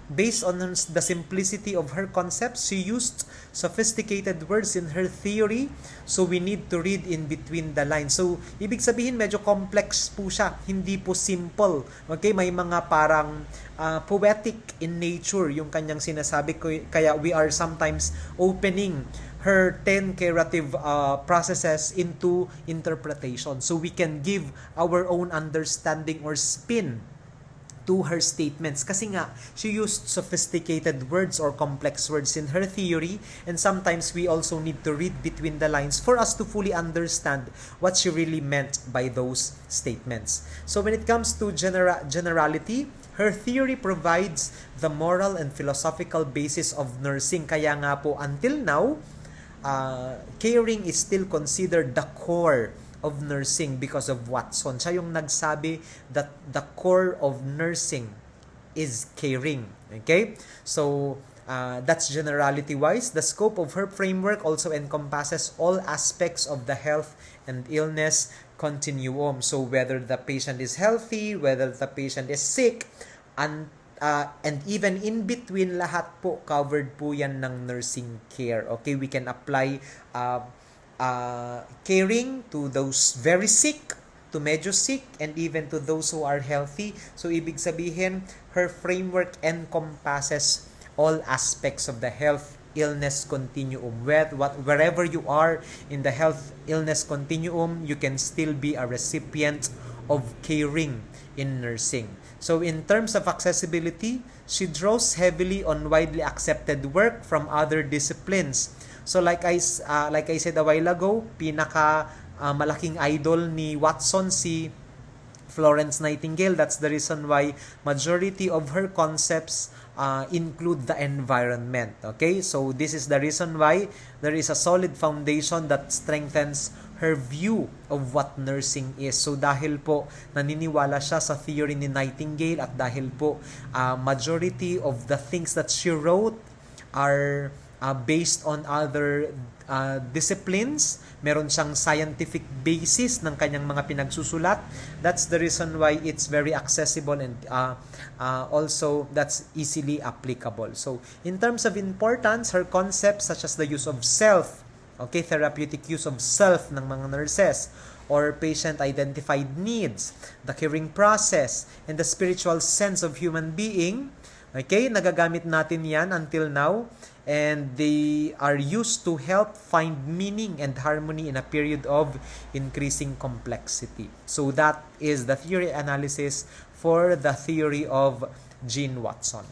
based on the simplicity of her concepts, she used sophisticated words in her theory, so we need to read in between the lines. So, ibig sabihin, medyo complex po siya. Hindi po simple. Okay? May mga parang poetic in nature yung kanyang sinasabi. Kaya we are sometimes opening her 10 curative processes into interpretation. So we can give our own understanding or spin to her statements. Kasi nga, she used sophisticated words or complex words in her theory, and sometimes we also need to read between the lines for us to fully understand what she really meant by those statements. So when it comes to generality, her theory provides the moral and philosophical basis of nursing. Kaya nga po, until now, caring is still considered the core of nursing because of Wattson. Siya yung nagsabi that the core of nursing is caring. Okay? So, that's generality-wise. The scope of her framework also encompasses all aspects of the health and illness continuum. So, whether the patient is healthy, whether the patient is sick, and even in between, lahat po covered po yan ng nursing care. Okay, we can apply caring to those very sick, to medyo sick, and even to those who are healthy. So, ibig sabihin, her framework encompasses all aspects of the health illness continuum. Wherever you are in the health illness continuum, you can still be a recipient of caring in nursing. So in terms of accessibility, she draws heavily on widely accepted work from other disciplines. So like I said a while ago, pinaka malaking idol ni Wattson si Florence Nightingale. That's the reason why majority of her concepts include the environment. Okay? So this is the reason why there is a solid foundation that strengthens her view of what nursing is. So dahil po naniniwala siya sa theory ni Nightingale, at dahil po majority of the things that she wrote are based on other disciplines. Meron siyang scientific basis ng kanyang mga pinagsusulat. That's the reason why it's very accessible and also that's easily applicable. So, in terms of importance, her concepts such as the use of self, okay, therapeutic use of self ng mga nurses, or patient-identified needs, the caring process, and the spiritual sense of human being. Okay, nagagamit natin yan until now, and they are used to help find meaning and harmony in a period of increasing complexity. So that is the theory analysis for the theory of Jean Wattson.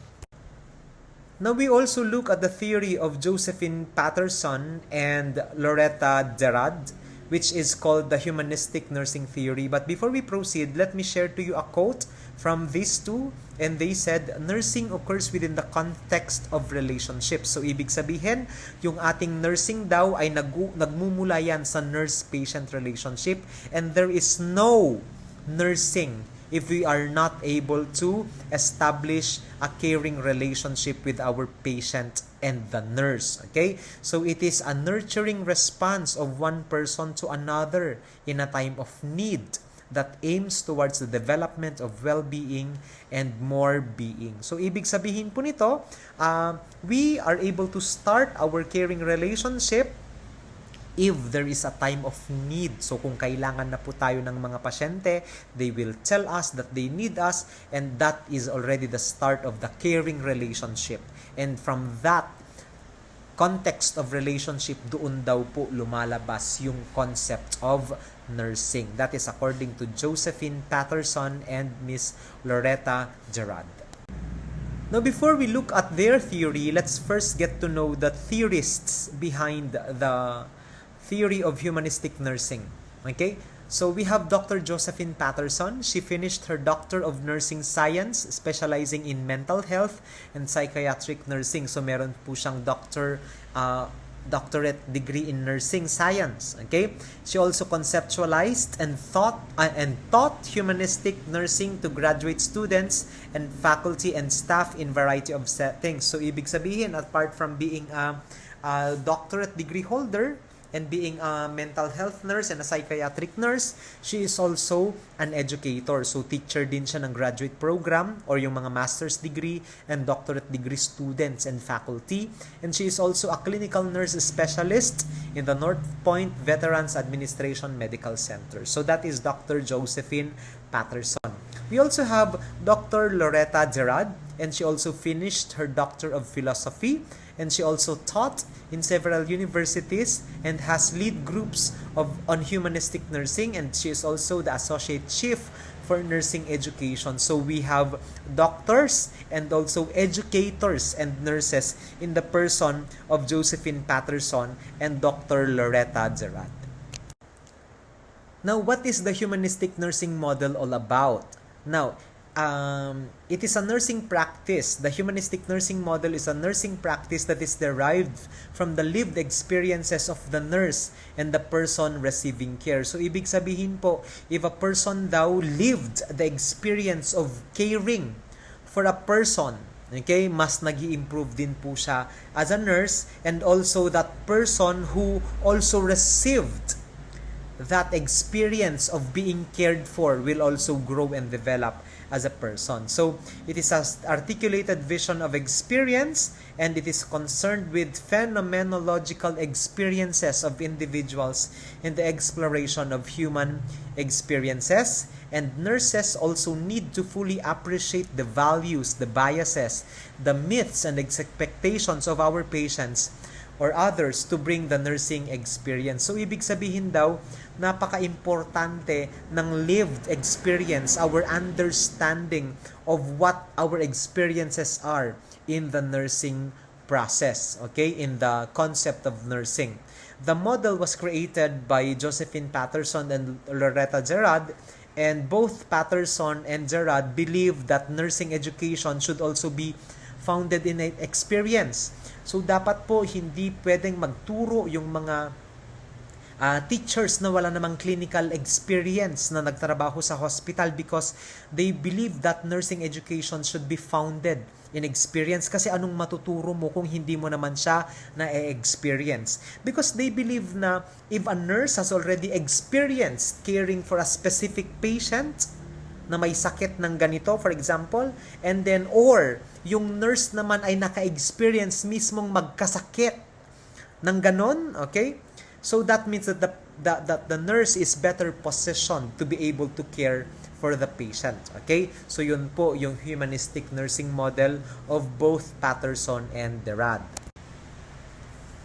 Now we also look at the theory of Josephine Paterson and Loretta Zderad, which is called the Humanistic Nursing Theory. But before we proceed, let me share to you a quote from these two. And they said, nursing occurs within the context of relationships. So, ibig sabihin, yung ating nursing daw ay nagmumula yan sa nurse-patient relationship. And there is no nursing if we are not able to establish a caring relationship with our patient and the nurse. Okay? So, it is a nurturing response of one person to another in a time of need that aims towards the development of well-being and more being. So, ibig sabihin po nito, we are able to start our caring relationship if there is a time of need. So, kung kailangan na po tayo ng mga pasyente, they will tell us that they need us, and that is already the start of the caring relationship. And from that context of relationship, doon daw po lumalabas yung concept of nursing. That is according to Josephine Paterson and Miss Loretta Zderad. Now, before we look at their theory, let's first get to know the theorists behind the theory of humanistic nursing. Okay? So, we have Dr. Josephine Paterson. She finished her Doctor of Nursing Science, specializing in mental health and psychiatric nursing. So, meron po siyang doctorate degree in nursing science. Okay? She also conceptualized and taught humanistic nursing to graduate students and faculty and staff in variety of settings. So, ibig sabihin, apart from being a doctorate degree holder and being a mental health nurse and a psychiatric nurse, she is also an educator. So, teacher din siya ng graduate program or yung mga master's degree and doctorate degree students and faculty. And she is also a clinical nurse specialist in the North Point Veterans Administration Medical Center. So, that is Dr. Josephine Paterson. We also have Dr. Loretta Zderad, and she also finished her Doctor of Philosophy, and she also taught in several universities and has lead groups on humanistic nursing, and she is also the associate chief for nursing education. So we have doctors and also educators and nurses in the person of Josephine Paterson and Dr. Loretta Zderad. Now, what is the humanistic nursing model all about? Now, it is a nursing practice. The humanistic nursing model is a nursing practice that is derived from the lived experiences of the nurse and the person receiving care. So, ibig sabihin po, if a person daw lived the experience of caring for a person, okay, mas nag-i-improve din po siya as a nurse, and also that person who also received that experience of being cared for will also grow and develop as a person. So, it is an articulated vision of experience, and it is concerned with phenomenological experiences of individuals in the exploration of human experiences. And nurses also need to fully appreciate the values, the biases, the myths, and expectations of our patients or others to bring the nursing experience. So, ibig sabihin daw, napaka-importante ng lived experience, our understanding of what our experiences are in the nursing process, okay, in the concept of nursing. The model was created by Josephine Paterson and Loretta Zderad, and both Paterson and Zderad believe that nursing education should also be founded in an experience. So, dapat po hindi pwedeng magturo yung mga teachers na wala namang clinical experience na nagtrabaho sa hospital because they believe that nursing education should be founded in experience kasi anong matuturo mo kung hindi mo naman siya na-experience. Because they believe na if a nurse has already experienced caring for a specific patient na may sakit ng ganito, for example, and then or yung nurse naman ay naka-experience mismong magkasakit ng ganon, okay? So that means that the nurse is better positioned to be able to care for the patient. Okay? So yun po yung humanistic nursing model of both Paterson and Zderad.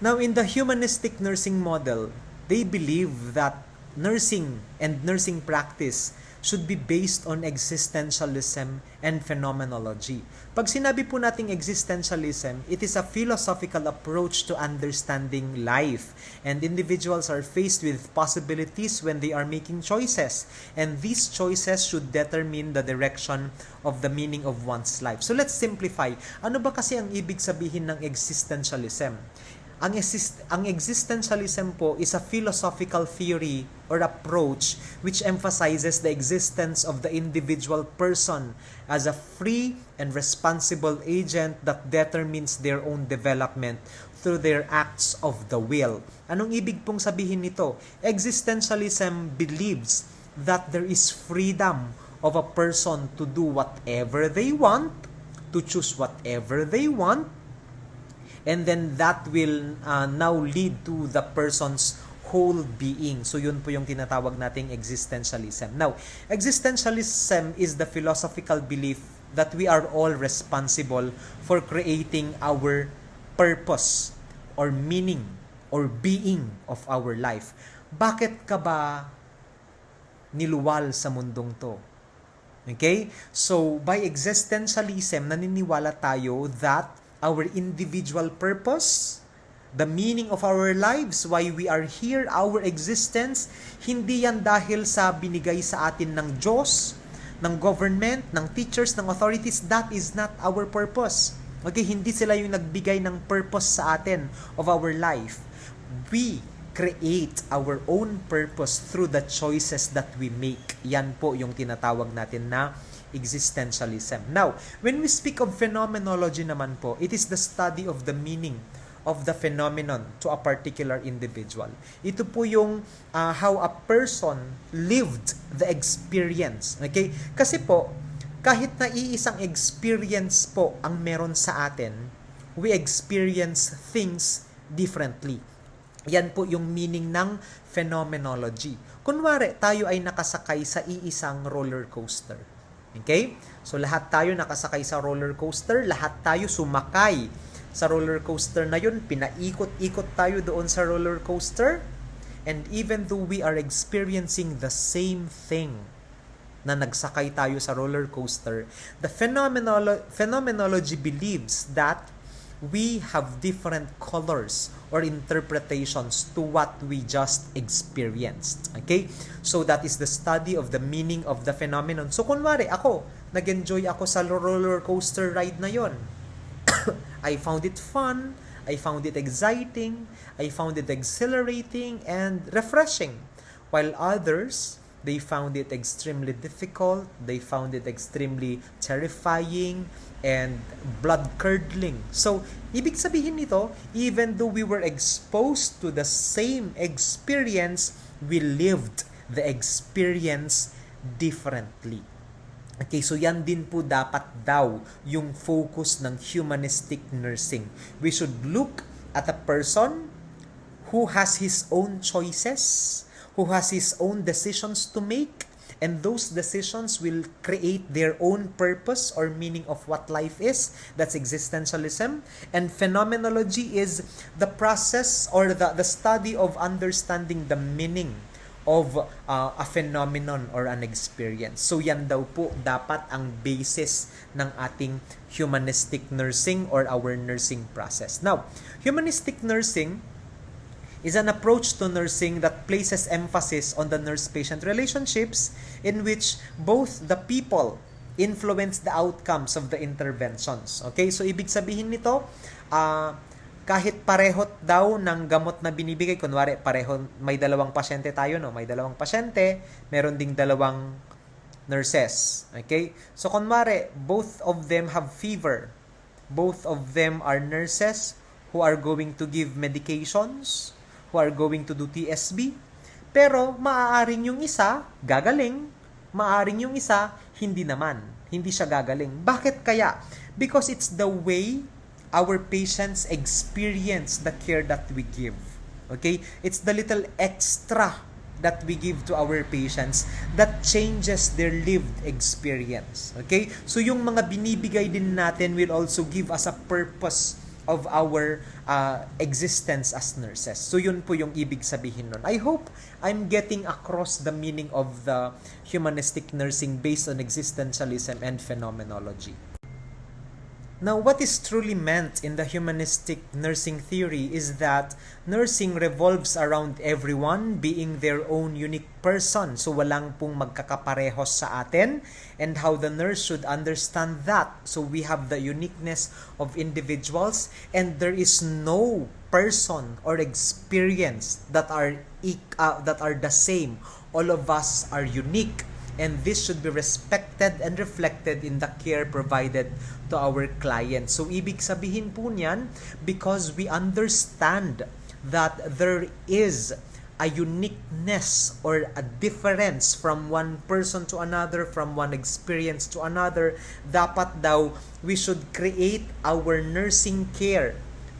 Now in the humanistic nursing model, they believe that nursing and nursing practice should be based on existentialism and phenomenology. Pag sinabi po nating existentialism, it is a philosophical approach to understanding life. And individuals are faced with possibilities when they are making choices. And these choices should determine the direction of the meaning of one's life. So let's simplify. Ano ba kasi ang ibig sabihin ng existentialism? Ang existentialism po is a philosophical theory or approach which emphasizes the existence of the individual person as a free and responsible agent that determines their own development through their acts of the will. Anong ibig pong sabihin nito? Existentialism believes that there is freedom of a person to do whatever they want, to choose whatever they want, and then that will now lead to the person's whole being. So yun po yung tinatawag nating existentialism. Now, existentialism is the philosophical belief that we are all responsible for creating our purpose or meaning or being of our life. Bakit ka ba niluwal sa mundong to? Okay? So, by existentialism, naniniwala tayo that our individual purpose, the meaning of our lives, why we are here, our existence, hindi yan dahil sa binigay sa atin ng Diyos, ng government, ng teachers, ng authorities. That is not our purpose. Okay, hindi sila yung nagbigay ng purpose sa atin of our life. We create our own purpose through the choices that we make. Yan po yung tinatawag natin na existentialism. Now, when we speak of phenomenology naman po, it is the study of the meaning of the phenomenon to a particular individual. Ito po yung how a person lived the experience. Okay? Kasi po, kahit na iisang experience po ang meron sa atin, we experience things differently. Yan po yung meaning ng phenomenology. Kunwari, tayo ay nakasakay sa iisang roller coaster. Okay? So, lahat tayo nakasakay sa roller coaster, lahat tayo sumakay sa roller coaster na yun, pinaikot-ikot tayo doon sa roller coaster, and even though we are experiencing the same thing na nagsakay tayo sa roller coaster, the phenomenology believes that we have different colors or interpretations to what we just experienced. Okay? So that is the study of the meaning of the phenomenon. So kunwari ako, nag-enjoy ako sa roller coaster ride na yon. I found it fun, I found it exciting, I found it exhilarating and refreshing. While others, they found it extremely difficult, they found it extremely terrifying, and blood-curdling. So, ibig sabihin nito, even though we were exposed to the same experience, we lived the experience differently. Okay, so yan din po dapat daw yung focus ng humanistic nursing. We should look at a person who has his own choices, who has his own decisions to make, and those decisions will create their own purpose or meaning of what life is. That's existentialism. And phenomenology is the process or the study of understanding the meaning of a phenomenon or an experience. So yan daw po dapat ang basis ng ating humanistic nursing or our nursing process. Now, humanistic nursing is an approach to nursing that places emphasis on the nurse-patient relationships in which both the people influence the outcomes of the interventions. Okay? So, ibig sabihin nito, kahit parehot daw ng gamot na binibigay, kunwari pareho, may dalawang pasyente tayo, no? May dalawang pasyente, meron ding dalawang nurses. Okay? So kunwari, both of them have fever. Both of them are nurses who are going to give medications, who are going to do TSB. Pero maaaring yung isa gagaling, maaaring yung isa hindi naman. Hindi siya gagaling. Bakit kaya? Because it's the way our patients experience the care that we give. Okay? It's the little extra that we give to our patients that changes their lived experience. Okay? So yung mga binibigay din natin will also give us a purpose of our existence as nurses. So yun po yung ibig sabihin nun. I hope I'm getting across the meaning of the humanistic nursing based on existentialism and phenomenology. Now, what is truly meant in the humanistic nursing theory is that nursing revolves around everyone being their own unique person. So, walang pong magkakaparehos sa atin, and how the nurse should understand that. So, we have the uniqueness of individuals, and there is no person or experience that are the same. All of us are unique. And this should be respected and reflected in the care provided to our clients. So, ibig sabihin po niyan, because we understand that there is a uniqueness or a difference from one person to another, from one experience to another, dapat daw we should create our nursing care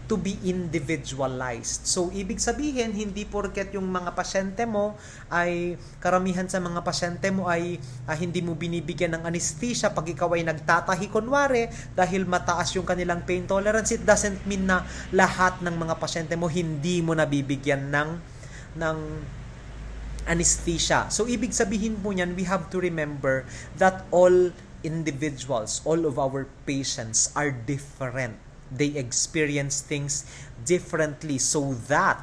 to be individualized. So, ibig sabihin, hindi porket yung mga pasyente mo ay, karamihan sa mga pasyente mo ay hindi mo binibigyan ng anesthesia pag ikaw ay nagtatahi kunwari dahil mataas yung kanilang pain tolerance, it doesn't mean na lahat ng mga pasyente mo hindi mo nabibigyan ng anesthesia. So, ibig sabihin po niyan, we have to remember that all individuals, all of our patients are different. They experience things differently, so that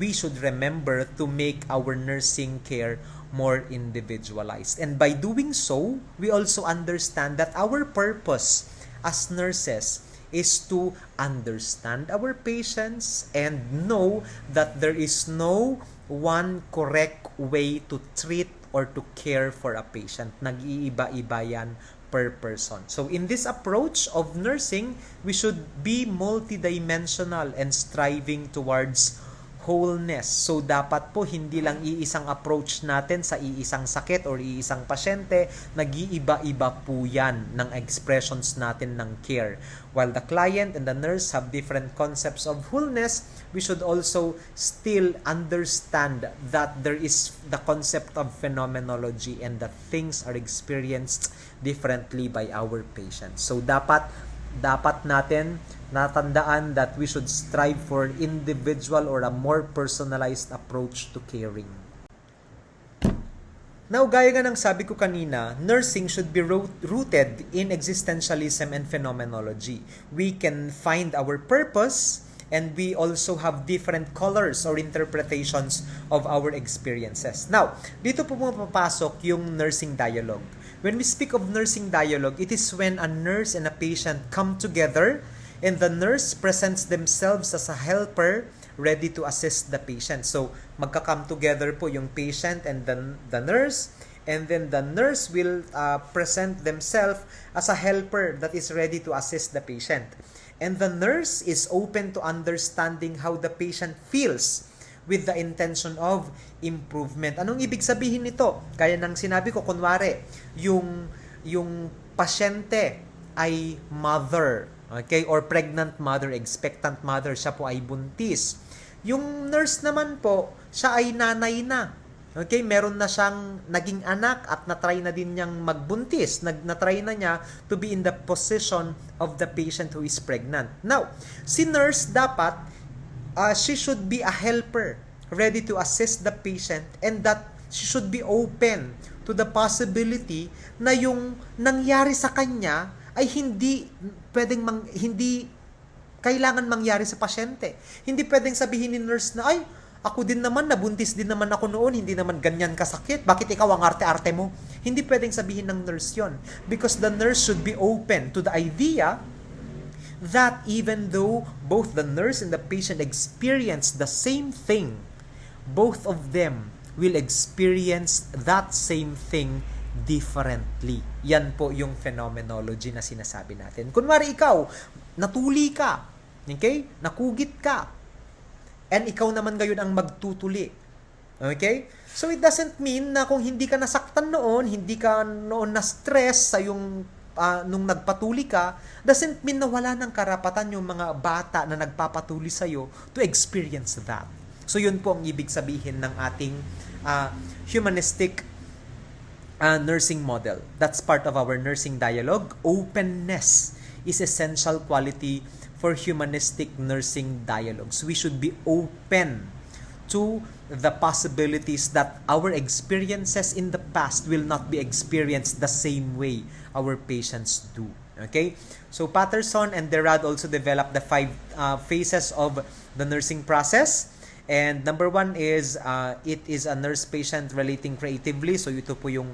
we should remember to make our nursing care more individualized. And by doing so, we also understand that our purpose as nurses is to understand our patients and know that there is no one correct way to treat or to care for a patient. Nag-iiba-iba yan per person. So in this approach of nursing, we should be multidimensional and striving towards wholeness. So dapat po hindi lang iisang approach natin sa iisang sakit or iisang pasyente, nag-iiba-iba po yan ng expressions natin ng care. While the client and the nurse have different concepts of wholeness, we should also still understand that there is the concept of phenomenology and that things are experienced differently by our patients. So dapat natin natandaan that we should strive for individual or a more personalized approach to caring. Now, gaya nga ng sabi ko kanina, nursing should be rooted in existentialism and phenomenology. We can find our purpose, and we also have different colors or interpretations of our experiences. Now, dito po pumapasok yung nursing dialogue. When we speak of nursing dialogue, it is when a nurse and a patient come together and the nurse presents themselves as a helper ready to assist the patient. So, magka-come together po yung patient and the nurse, and then the nurse will present themselves as a helper that is ready to assist the patient. And the nurse is open to understanding how the patient feels with the intention of improvement. Anong ibig sabihin nito? Kaya nang sinabi ko, kunwari, yung pasyente ay mother, okay, or pregnant mother, expectant mother, siya po ay buntis. Yung nurse naman po, siya ay nanay na. Okay, meron na siyang naging anak at na-try na din niyang magbuntis. Na-try na niya to be in the position of the patient who is pregnant. Now, si nurse dapat, she should be a helper, ready to assist the patient, and that she should be open to the possibility na yung nangyari sa kanya ay hindi kailangan mangyari sa pasyente. Hindi pwedeng sabihin ni nurse na, ay, ako din naman, nabuntis din naman ako noon, hindi naman ganyan kasakit. Bakit ikaw ang arte-arte mo? Hindi pwedeng sabihin ng nurse yon. Because the nurse should be open to the idea that even though both the nurse and the patient experience the same thing, both of them will experience that same thing differently. Yan po yung phenomenology na sinasabi natin. Kunwari ikaw, natuli ka, okay? Nakugit ka, and ikaw naman ngayon ang magtutuli. Okay? So it doesn't mean na kung hindi ka nasaktan noon, hindi ka noon na-stress sa yung nung nagpatuli ka, doesn't mean na wala ng karapatan yung mga bata na nagpapatuli sa'yo to experience that. So yun po ang ibig sabihin ng ating humanistic nursing model. That's part of our nursing dialogue. Openness is essential quality for humanistic nursing dialogues. We should be open to the possibilities that our experiences in the past will not be experienced the same way our patients do. Okay? So Paterson and Zderad also developed the 5 phases of the nursing process. And number 1 is it is a nurse-patient relating creatively. So ito po yung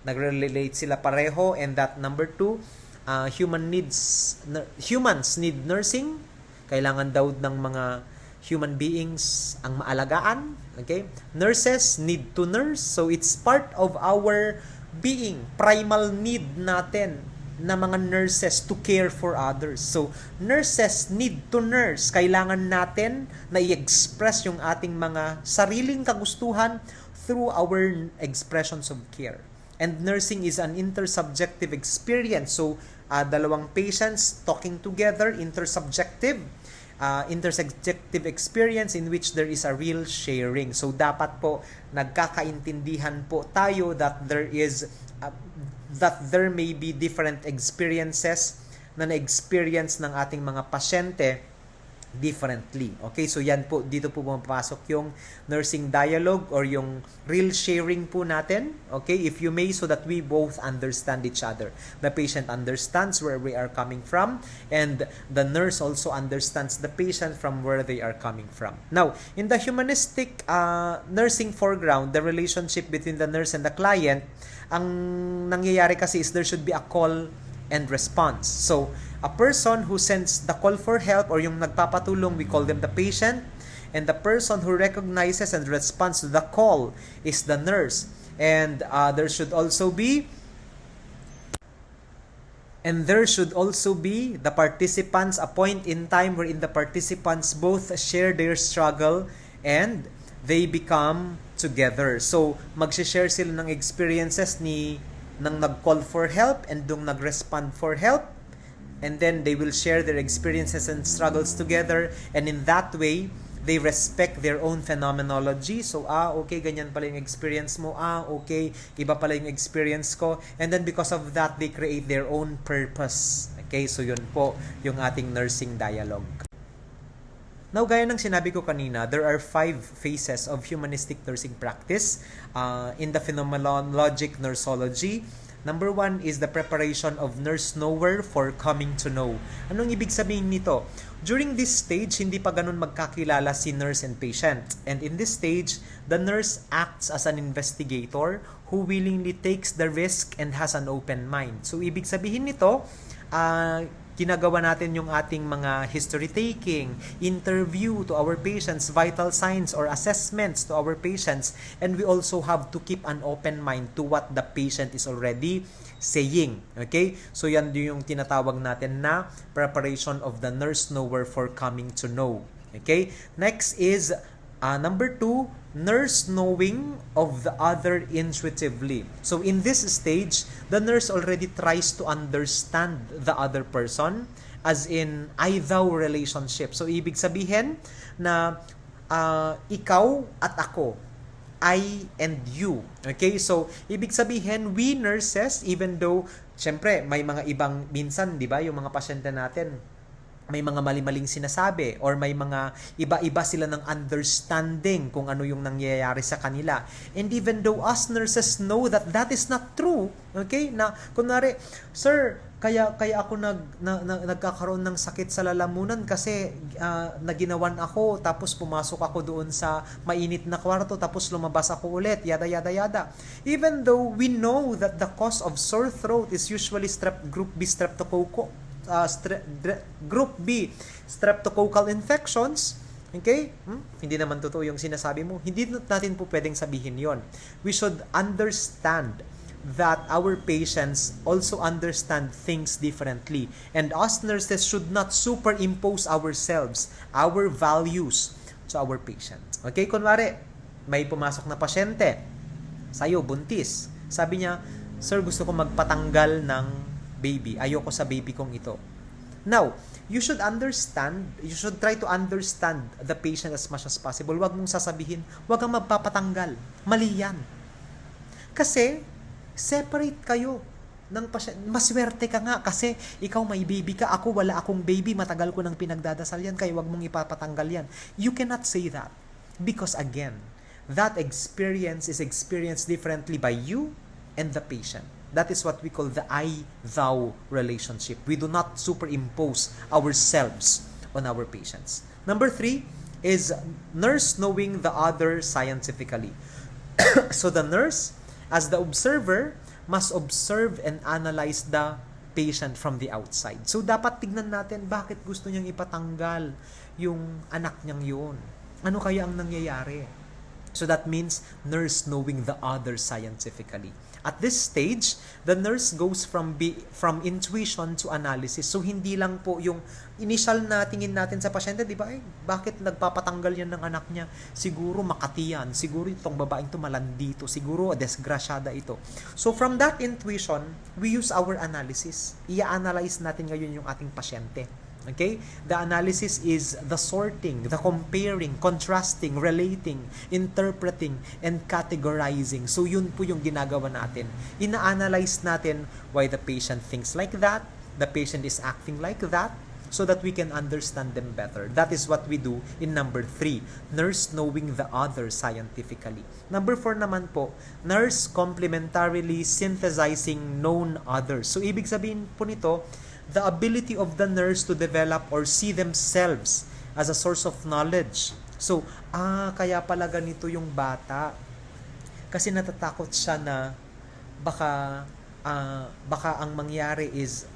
nagre-relate sila pareho. And that number 2, humans need nursing. Kailangan daw ng mga human beings ang maalagaan. Okay? Nurses need to nurse. So it's part of our being, primal need natin na mga nurses to care for others. So nurses need to nurse. Kailangan natin na i-express yung ating mga sariling kagustuhan through our expressions of care. And nursing is an intersubjective experience. So dalawang patients talking together, intersubjective experience in which there is a real sharing. So dapat po nagkakaintindihan po tayo that there may be different experiences na na-experience ng ating mga pasyente differently. Okay, so yan po, dito po pumapasok yung nursing dialogue or yung real sharing po natin. Okay, if you may, so that we both understand each other. The patient understands where we are coming from, and the nurse also understands the patient from where they are coming from. Now, in the humanistic nursing foreground, the relationship between the nurse and the client, ang nangyayari kasi is there should be a call and response. So, a person who sends the call for help or yung nagpapatulong, we call them the patient. And the person who recognizes and responds to the call is the nurse. And there should also be the participants, a point in time wherein the participants both share their struggle and they become together. So, mag-share sila ng experiences ng nag-call for help and nung nag-respond for help. And then they will share their experiences and struggles together, and in that way they respect their own phenomenology. So okay, ganyan pala yung experience mo, okay, iba pala yung experience ko, and then because of that they create their own purpose. Okay, so yun po yung ating nursing dialogue. Now, gaya ng sinabi ko kanina, there are 5 phases of humanistic nursing practice in the phenomenologic nursology. Number 1 is the preparation of nurse knower for coming to know. Anong ibig sabihin nito? During this stage, hindi pa ganun magkakilala si nurse and patient. And in this stage, the nurse acts as an investigator who willingly takes the risk and has an open mind. So, ibig sabihin nito, ginagawa natin yung ating mga history taking, interview to our patients, vital signs or assessments to our patients, and we also have to keep an open mind to what the patient is already saying. Okay? So yan yung tinatawag natin na preparation of the nurse knower for coming to know. Okay? Next is number 2, nurse knowing of the other intuitively. So in this stage, the nurse already tries to understand the other person, as in I-thou relationship. So ibig sabihin na ikaw at ako, I and you. Okay? So ibig sabihin, we nurses, even though syempre may mga ibang minsan, 'di ba, yung mga pasyente natin may mga mali-maling sinasabi or may mga iba-iba sila ng understanding kung ano yung nangyayari sa kanila. And even though us nurses know that that is not true, okay? Na kunwari, sir, kaya ako nagkakaroon ng sakit sa lalamunan kasi naginawan ako, tapos pumasok ako doon sa mainit na kwarto, tapos lumabas ako ulit, yada yada yada. Even though we know that the cause of sore throat is usually group B streptococcus, Group B, streptococcal infections. Okay? Hindi naman totoo yung sinasabi mo. Hindi natin po pwedeng sabihin yon. We should understand that our patients also understand things differently. And us nurses should not superimpose ourselves, our values, to our patient. Okay? Kunwari, may pumasok na pasyente, sa'yo, buntis. Sabi niya, sir, gusto ko magpatanggal ng baby. Ayoko sa baby kong ito. Now, you should try to understand the patient as much as possible. Huwag mong sasabihin, huwag kang magpapatanggal. Mali yan. Kasi, separate kayo ng pasyente. Maswerte ka nga kasi ikaw may baby ka, ako wala akong baby, matagal ko nang pinagdadasal yan, kaya huwag mong ipapatanggal yan. You cannot say that. Because again, that experience is experienced differently by you and the patient. That is what we call the I-thou relationship. We do not superimpose ourselves on our patients. Number 3 is nurse knowing the other scientifically. So the nurse, as the observer, must observe and analyze the patient from the outside. So dapat tignan natin bakit gusto niyang ipatanggal yung anak niyang yun. Ano kaya ang nangyayari? So that means nurse knowing the other scientifically. At this stage, the nurse goes from intuition to analysis. So hindi lang po yung initial na tingin natin sa pasyente, di ba? Bakit nagpapatanggal yan ng anak niya? Siguro Makati yan. Siguro itong babaeng to malandito. Siguro desgrasyada ito. So from that intuition, we use our analysis. I-analyze natin ngayon yung ating pasyente. Okay? The analysis is the sorting, the comparing, contrasting, relating, interpreting, and categorizing. So yun po yung ginagawa natin. Ina-analyze natin why the patient thinks like that, the patient is acting like that, so that we can understand them better. That is what we do in number 3, nurse knowing the other scientifically. Number 4 naman po, nurse complementarily synthesizing known others. So ibig sabihin po nito, the ability of the nurse to develop or see themselves as a source of knowledge. So, kaya pala ganito yung bata. Kasi natatakot siya na baka ang mangyari is,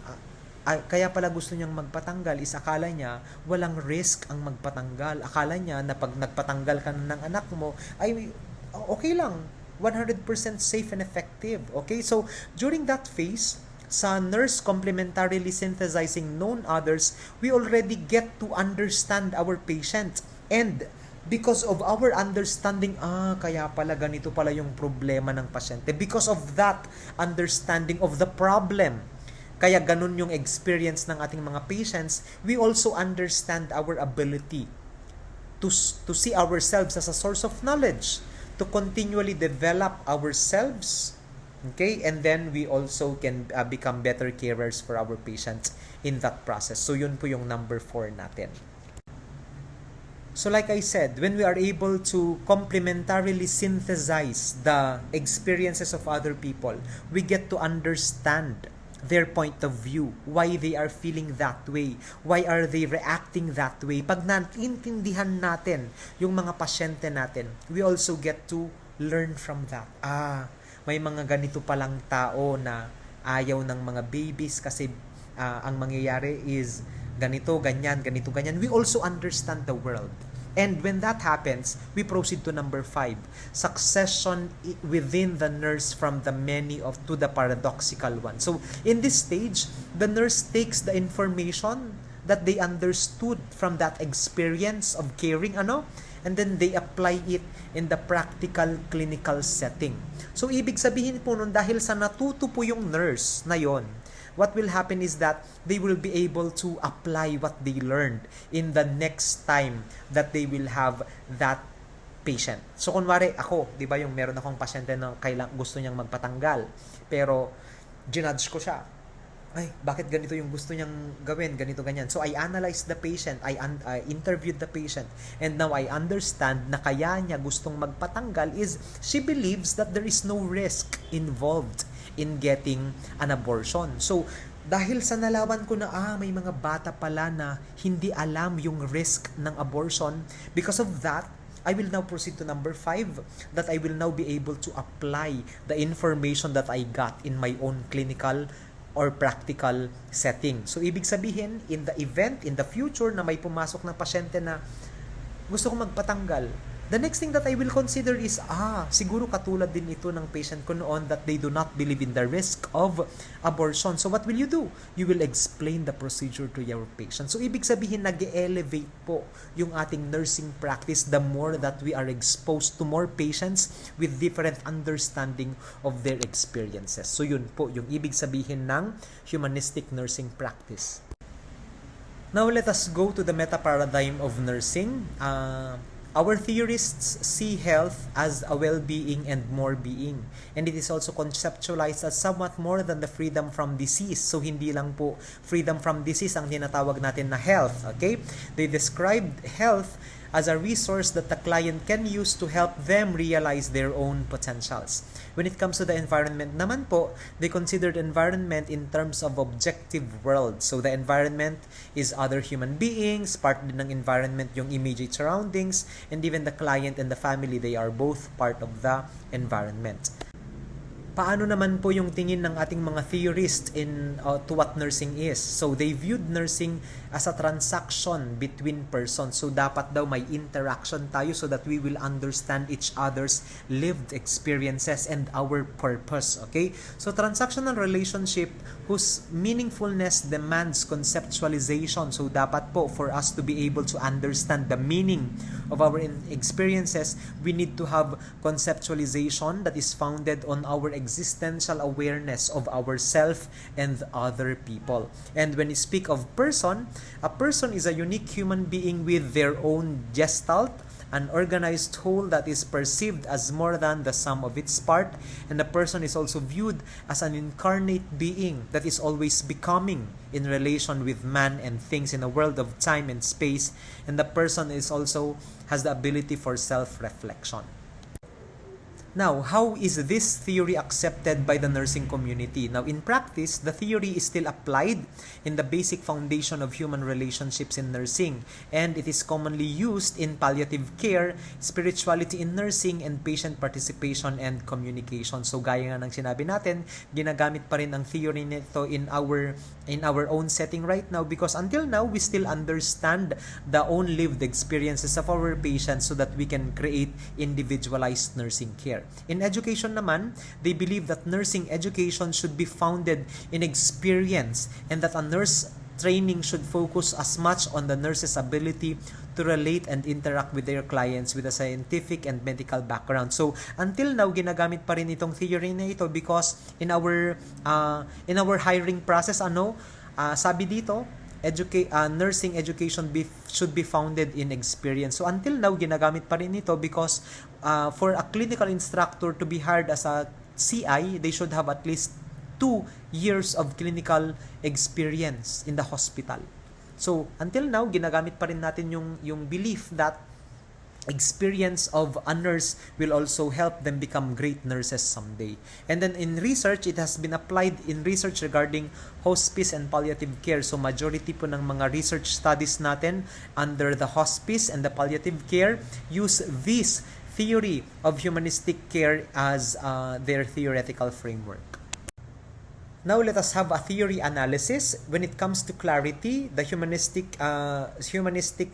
kaya pala gusto niyang magpatanggal is akala niya walang risk ang magpatanggal. Akala niya na pag nagpatanggal ka ng anak mo, ay okay lang, 100% safe and effective. Okay? So, during that phase, sa nurse complementarily synthesizing known others, we already get to understand our patient. And because of our understanding, kaya pala ganito pala yung problema ng pasyente. Because of that understanding of the problem, kaya ganun yung experience ng ating mga patients, we also understand our ability to see ourselves as a source of knowledge, to continually develop ourselves. Okay, and then we also can become better carers for our patients in that process. So yun po yung number 4 natin. So like I said, when we are able to complementarily synthesize the experiences of other people, we get to understand their point of view, why they are feeling that way, why are they reacting that way. Pag naintindihan natin yung mga pasyente natin, we also get to learn from that. May mga ganito palang tao na ayaw ng mga babies kasi ang mangyayari is ganito, ganyan. We also understand the world. And when that happens, we proceed to number 5, succession within the nurse from the many to the paradoxical one. So in this stage, the nurse takes the information that they understood from that experience of caring, and then they apply it in the practical clinical setting. So ibig sabihin po nun, dahil sa natuto po yung nurse na yon, what will happen is that they will be able to apply what they learned in the next time that they will have that patient. So kunwari ako, di ba yung meron akong pasyente na gusto niyang magpatanggal, pero ginudge ko siya. Ay, bakit ganito yung gusto niyang gawin, ganito, ganyan. So, I analyzed the patient, I interviewed the patient, and now I understand na kaya niya gustong magpatanggal is she believes that there is no risk involved in getting an abortion. So, dahil sa nalaman ko na, may mga bata pala na hindi alam yung risk ng abortion, because of that, I will now proceed to number 5, that I will now be able to apply the information that I got in my own clinical or practical setting. So, ibig sabihin, in the event, in the future, na may pumasok ng pasyente na gusto ko magpatanggal, the next thing that I will consider is, siguro katulad din ito ng patient ko noon that they do not believe in the risk of abortion. So what will you do? You will explain the procedure to your patient. So ibig sabihin, nag-elevate po yung ating nursing practice the more that we are exposed to more patients with different understanding of their experiences. So yun po, yung ibig sabihin ng humanistic nursing practice. Now let us go to the meta-paradigm of nursing. Our theorists see health as a well-being and more being. And it is also conceptualized as somewhat more than the freedom from disease. So, hindi lang po freedom from disease ang tinatawag natin na health. Okay? They described health as a resource that the client can use to help them realize their own potentials. When it comes to the environment naman po, they considered environment in terms of objective world. So the environment is other human beings, part din ng environment yung immediate surroundings, and even the client and the family, they are both part of the environment. Paano naman po yung tingin ng ating mga theorists to what nursing is? So they viewed nursing as a transaction between persons. So dapat daw may interaction tayo so that we will understand each other's lived experiences and our purpose. Okay? So transactional relationship whose meaningfulness demands conceptualization. So dapat po for us to be able to understand the meaning of our experiences, we need to have conceptualization that is founded on our existential awareness of ourself and other people. And when we speak of person, a person is a unique human being with their own gestalt, an organized whole that is perceived as more than the sum of its part, and the person is also viewed as an incarnate being that is always becoming in relation with man and things in a world of time and space, and the person is also has the ability for self-reflection. Now, how is this theory accepted by the nursing community? Now, in practice, the theory is still applied in the basic foundation of human relationships in nursing, and it is commonly used in palliative care, spirituality in nursing, and patient participation and communication. So, gaya nga ng sinabi natin, ginagamit pa rin ang theory nito in our own setting right now, because until now, we still understand the own lived experiences of our patients so that we can create individualized nursing care. In education naman, they believe that nursing education should be founded in experience and that a nurse training should focus as much on the nurse's ability to relate and interact with their clients with a scientific and medical background. So, until now, ginagamit pa rin itong theory na ito because in our hiring process, sabi dito, nursing education should be founded in experience. So until now, ginagamit pa rin ito because for a clinical instructor to be hired as a CI, they should have at least 2 years of clinical experience in the hospital. So until now, ginagamit pa rin natin yung belief that experience of a nurse will also help them become great nurses someday. And then in research, it has been applied in research regarding hospice and palliative care. So majority po ng mga research studies natin under the hospice and the palliative care use this theory of humanistic care as their theoretical framework. Now let us have a theory analysis. When it comes to clarity, the humanistic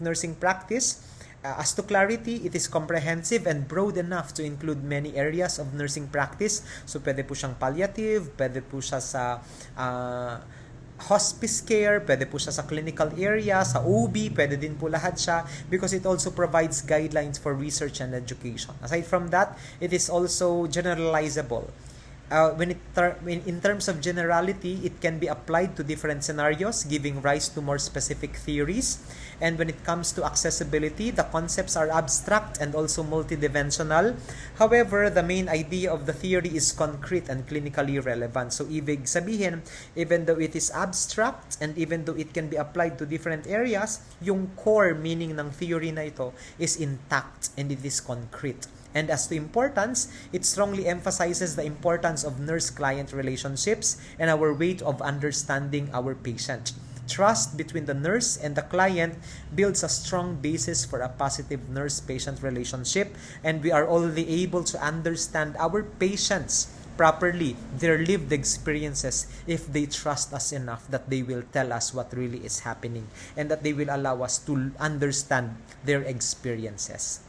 nursing practice, as to clarity, it is comprehensive and broad enough to include many areas of nursing practice. So, pwede po siyang palliative, pwede po siya sa hospice care, pwede po siya sa clinical area, sa OB, pwede din po lahat siya because it also provides guidelines for research and education. Aside from that, it is also generalizable. In terms of generality, it can be applied to different scenarios, giving rise to more specific theories. And when it comes to accessibility, the concepts are abstract and also multidimensional. However, the main idea of the theory is concrete and clinically relevant. So, ibig sabihin, even though it is abstract and even though it can be applied to different areas, yung core meaning ng theory na ito is intact and it is concrete. And as to importance, it strongly emphasizes the importance of nurse-client relationships and our way of understanding our patient. Trust between the nurse and the client builds a strong basis for a positive nurse-patient relationship, and we are only able to understand our patients properly their lived experiences if they trust us enough that they will tell us what really is happening and that they will allow us to understand their experiences.